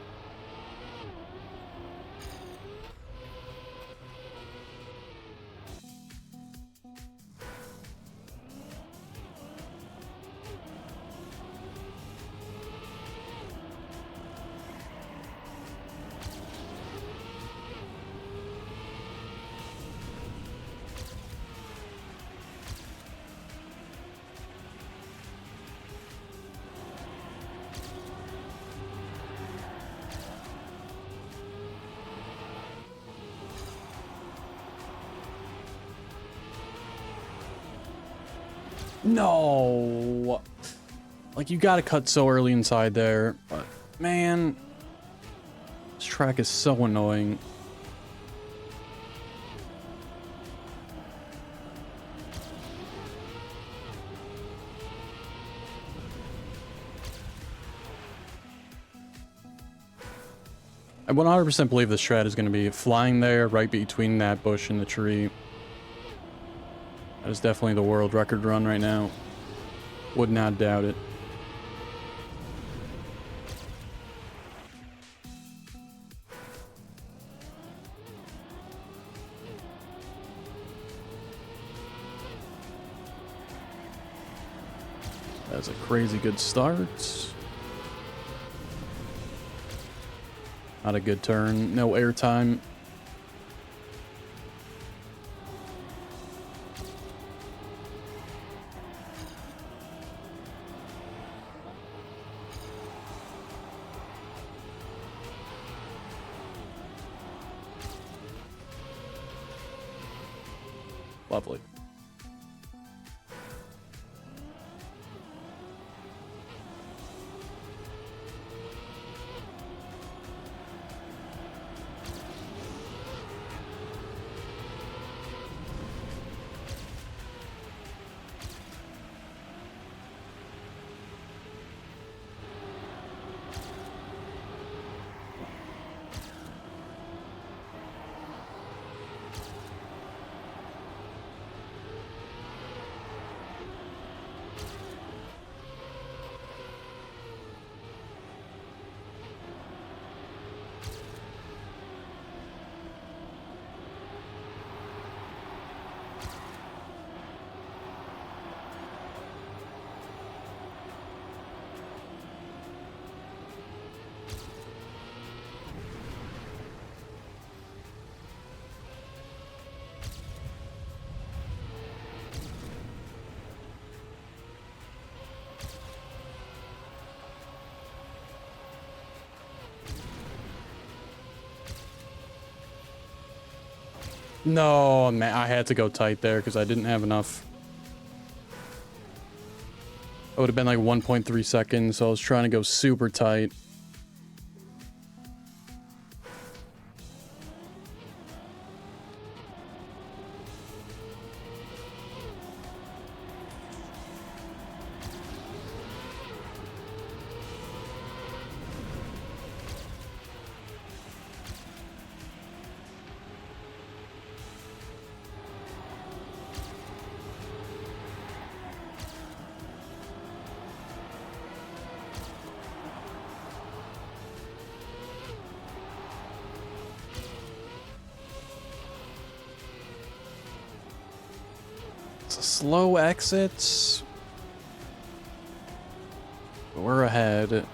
No, like you gotta cut so early inside there, but man, this track is so annoying. I 100% believe the strat is going to be flying there right between that bush and the tree. That is definitely the world record run right now. Would not doubt it. That's a crazy good start. Not a good turn. No airtime. Lovely. No, man, I had to go tight there because I didn't have enough. It would have been like 1.3 seconds, so I was trying to go super tight. It's a slow exit. But we're ahead.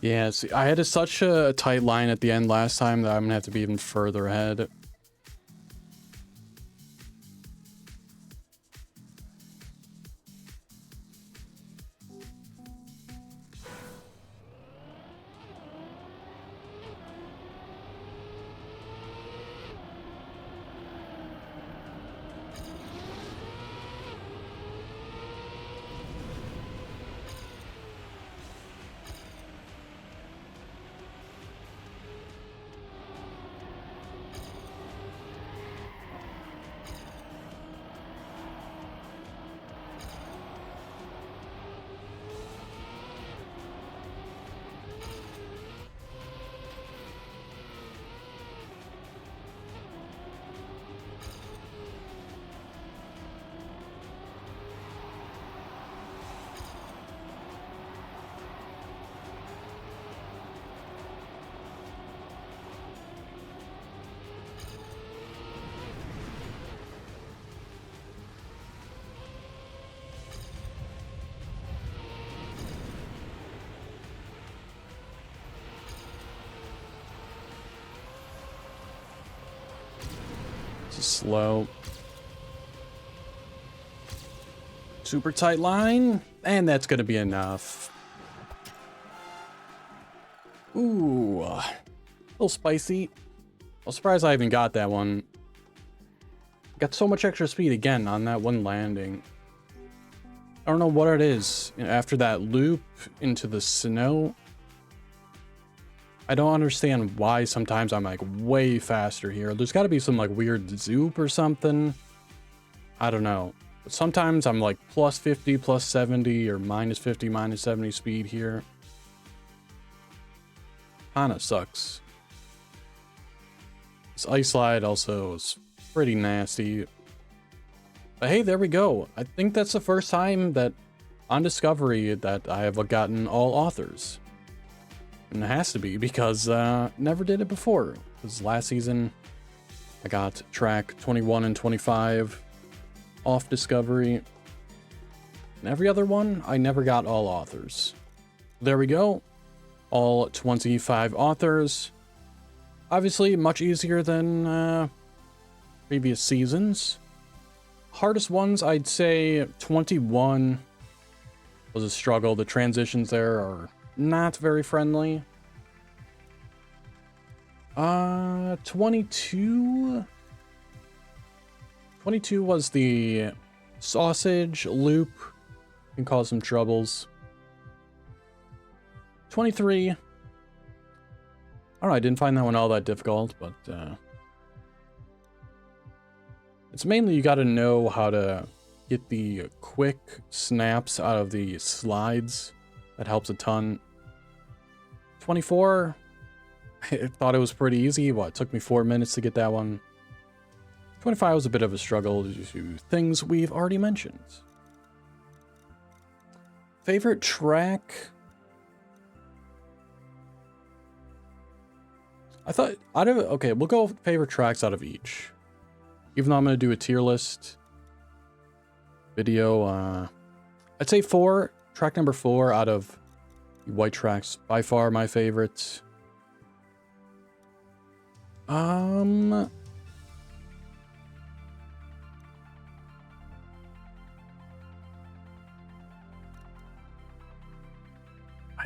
Yeah, see, I had such a tight line at the end last time that I'm gonna have to be even further ahead. Slow. Super tight line, and that's gonna be enough. Ooh, a little spicy. I'm surprised I even got that one. Got so much extra speed again on that one landing. I don't know what it is. After that loop into the snow, I don't understand why sometimes I'm like way faster here. There's got to be some like weird zoop or something. I don't know. But sometimes I'm like plus 50, plus 70, or minus 50, minus 70 speed here. Kinda sucks. This ice slide also is pretty nasty. But hey, there we go. I think that's the first time that on Discovery that I have gotten all authors. And it has to be because never did it before. Because last season I got track 21 and 25 off Discovery. And every other one, I never got all authors. There we go. All 25 authors. Obviously, much easier than previous seasons. Hardest ones, I'd say 21 was a struggle. The transitions there are not very friendly. 22 was the sausage loop. Can cause some troubles. 23. I don't know, I didn't find that one all that difficult, but it's mainly you gotta know how to get the quick snaps out of the slides. That helps a ton. 24, I thought it was pretty easy. What, it took me 4 minutes to get that one. 25 was a bit of a struggle due to things we've already mentioned. Favorite track? I thought, okay, we'll go favorite tracks out of each. Even though I'm going to do a tier list video, I'd say 4, track number 4 out of the white tracks, by far my favorite. I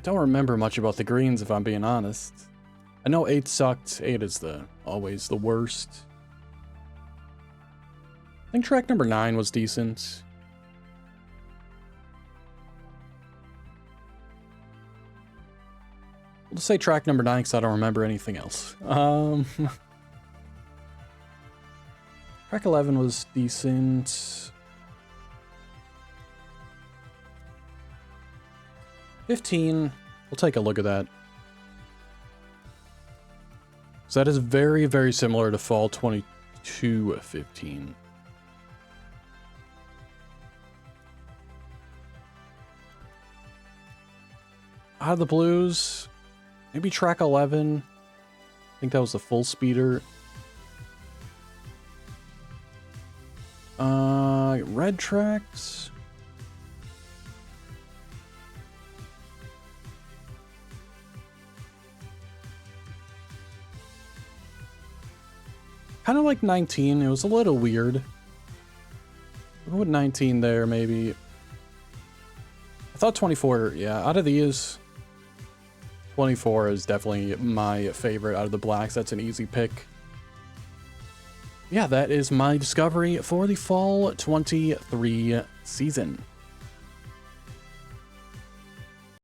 don't remember much about the greens, if I'm being honest. I know 8 sucked. 8 is always the worst. I think track number 9 was decent. We'll just say track number 9 because I don't remember anything else. Track 11 was decent. 15, we'll take a look at that. So that is very, very similar to Fall 22-15. Out of the blues, maybe track 11. I think that was the full speeder. Red tracks. Kind of like 19, it was a little weird. What would 19 there, maybe? I thought 24, yeah, out of these, 24 is definitely my favorite out of the blacks. That's an easy pick. Yeah, that is my discovery for the Fall 23 season.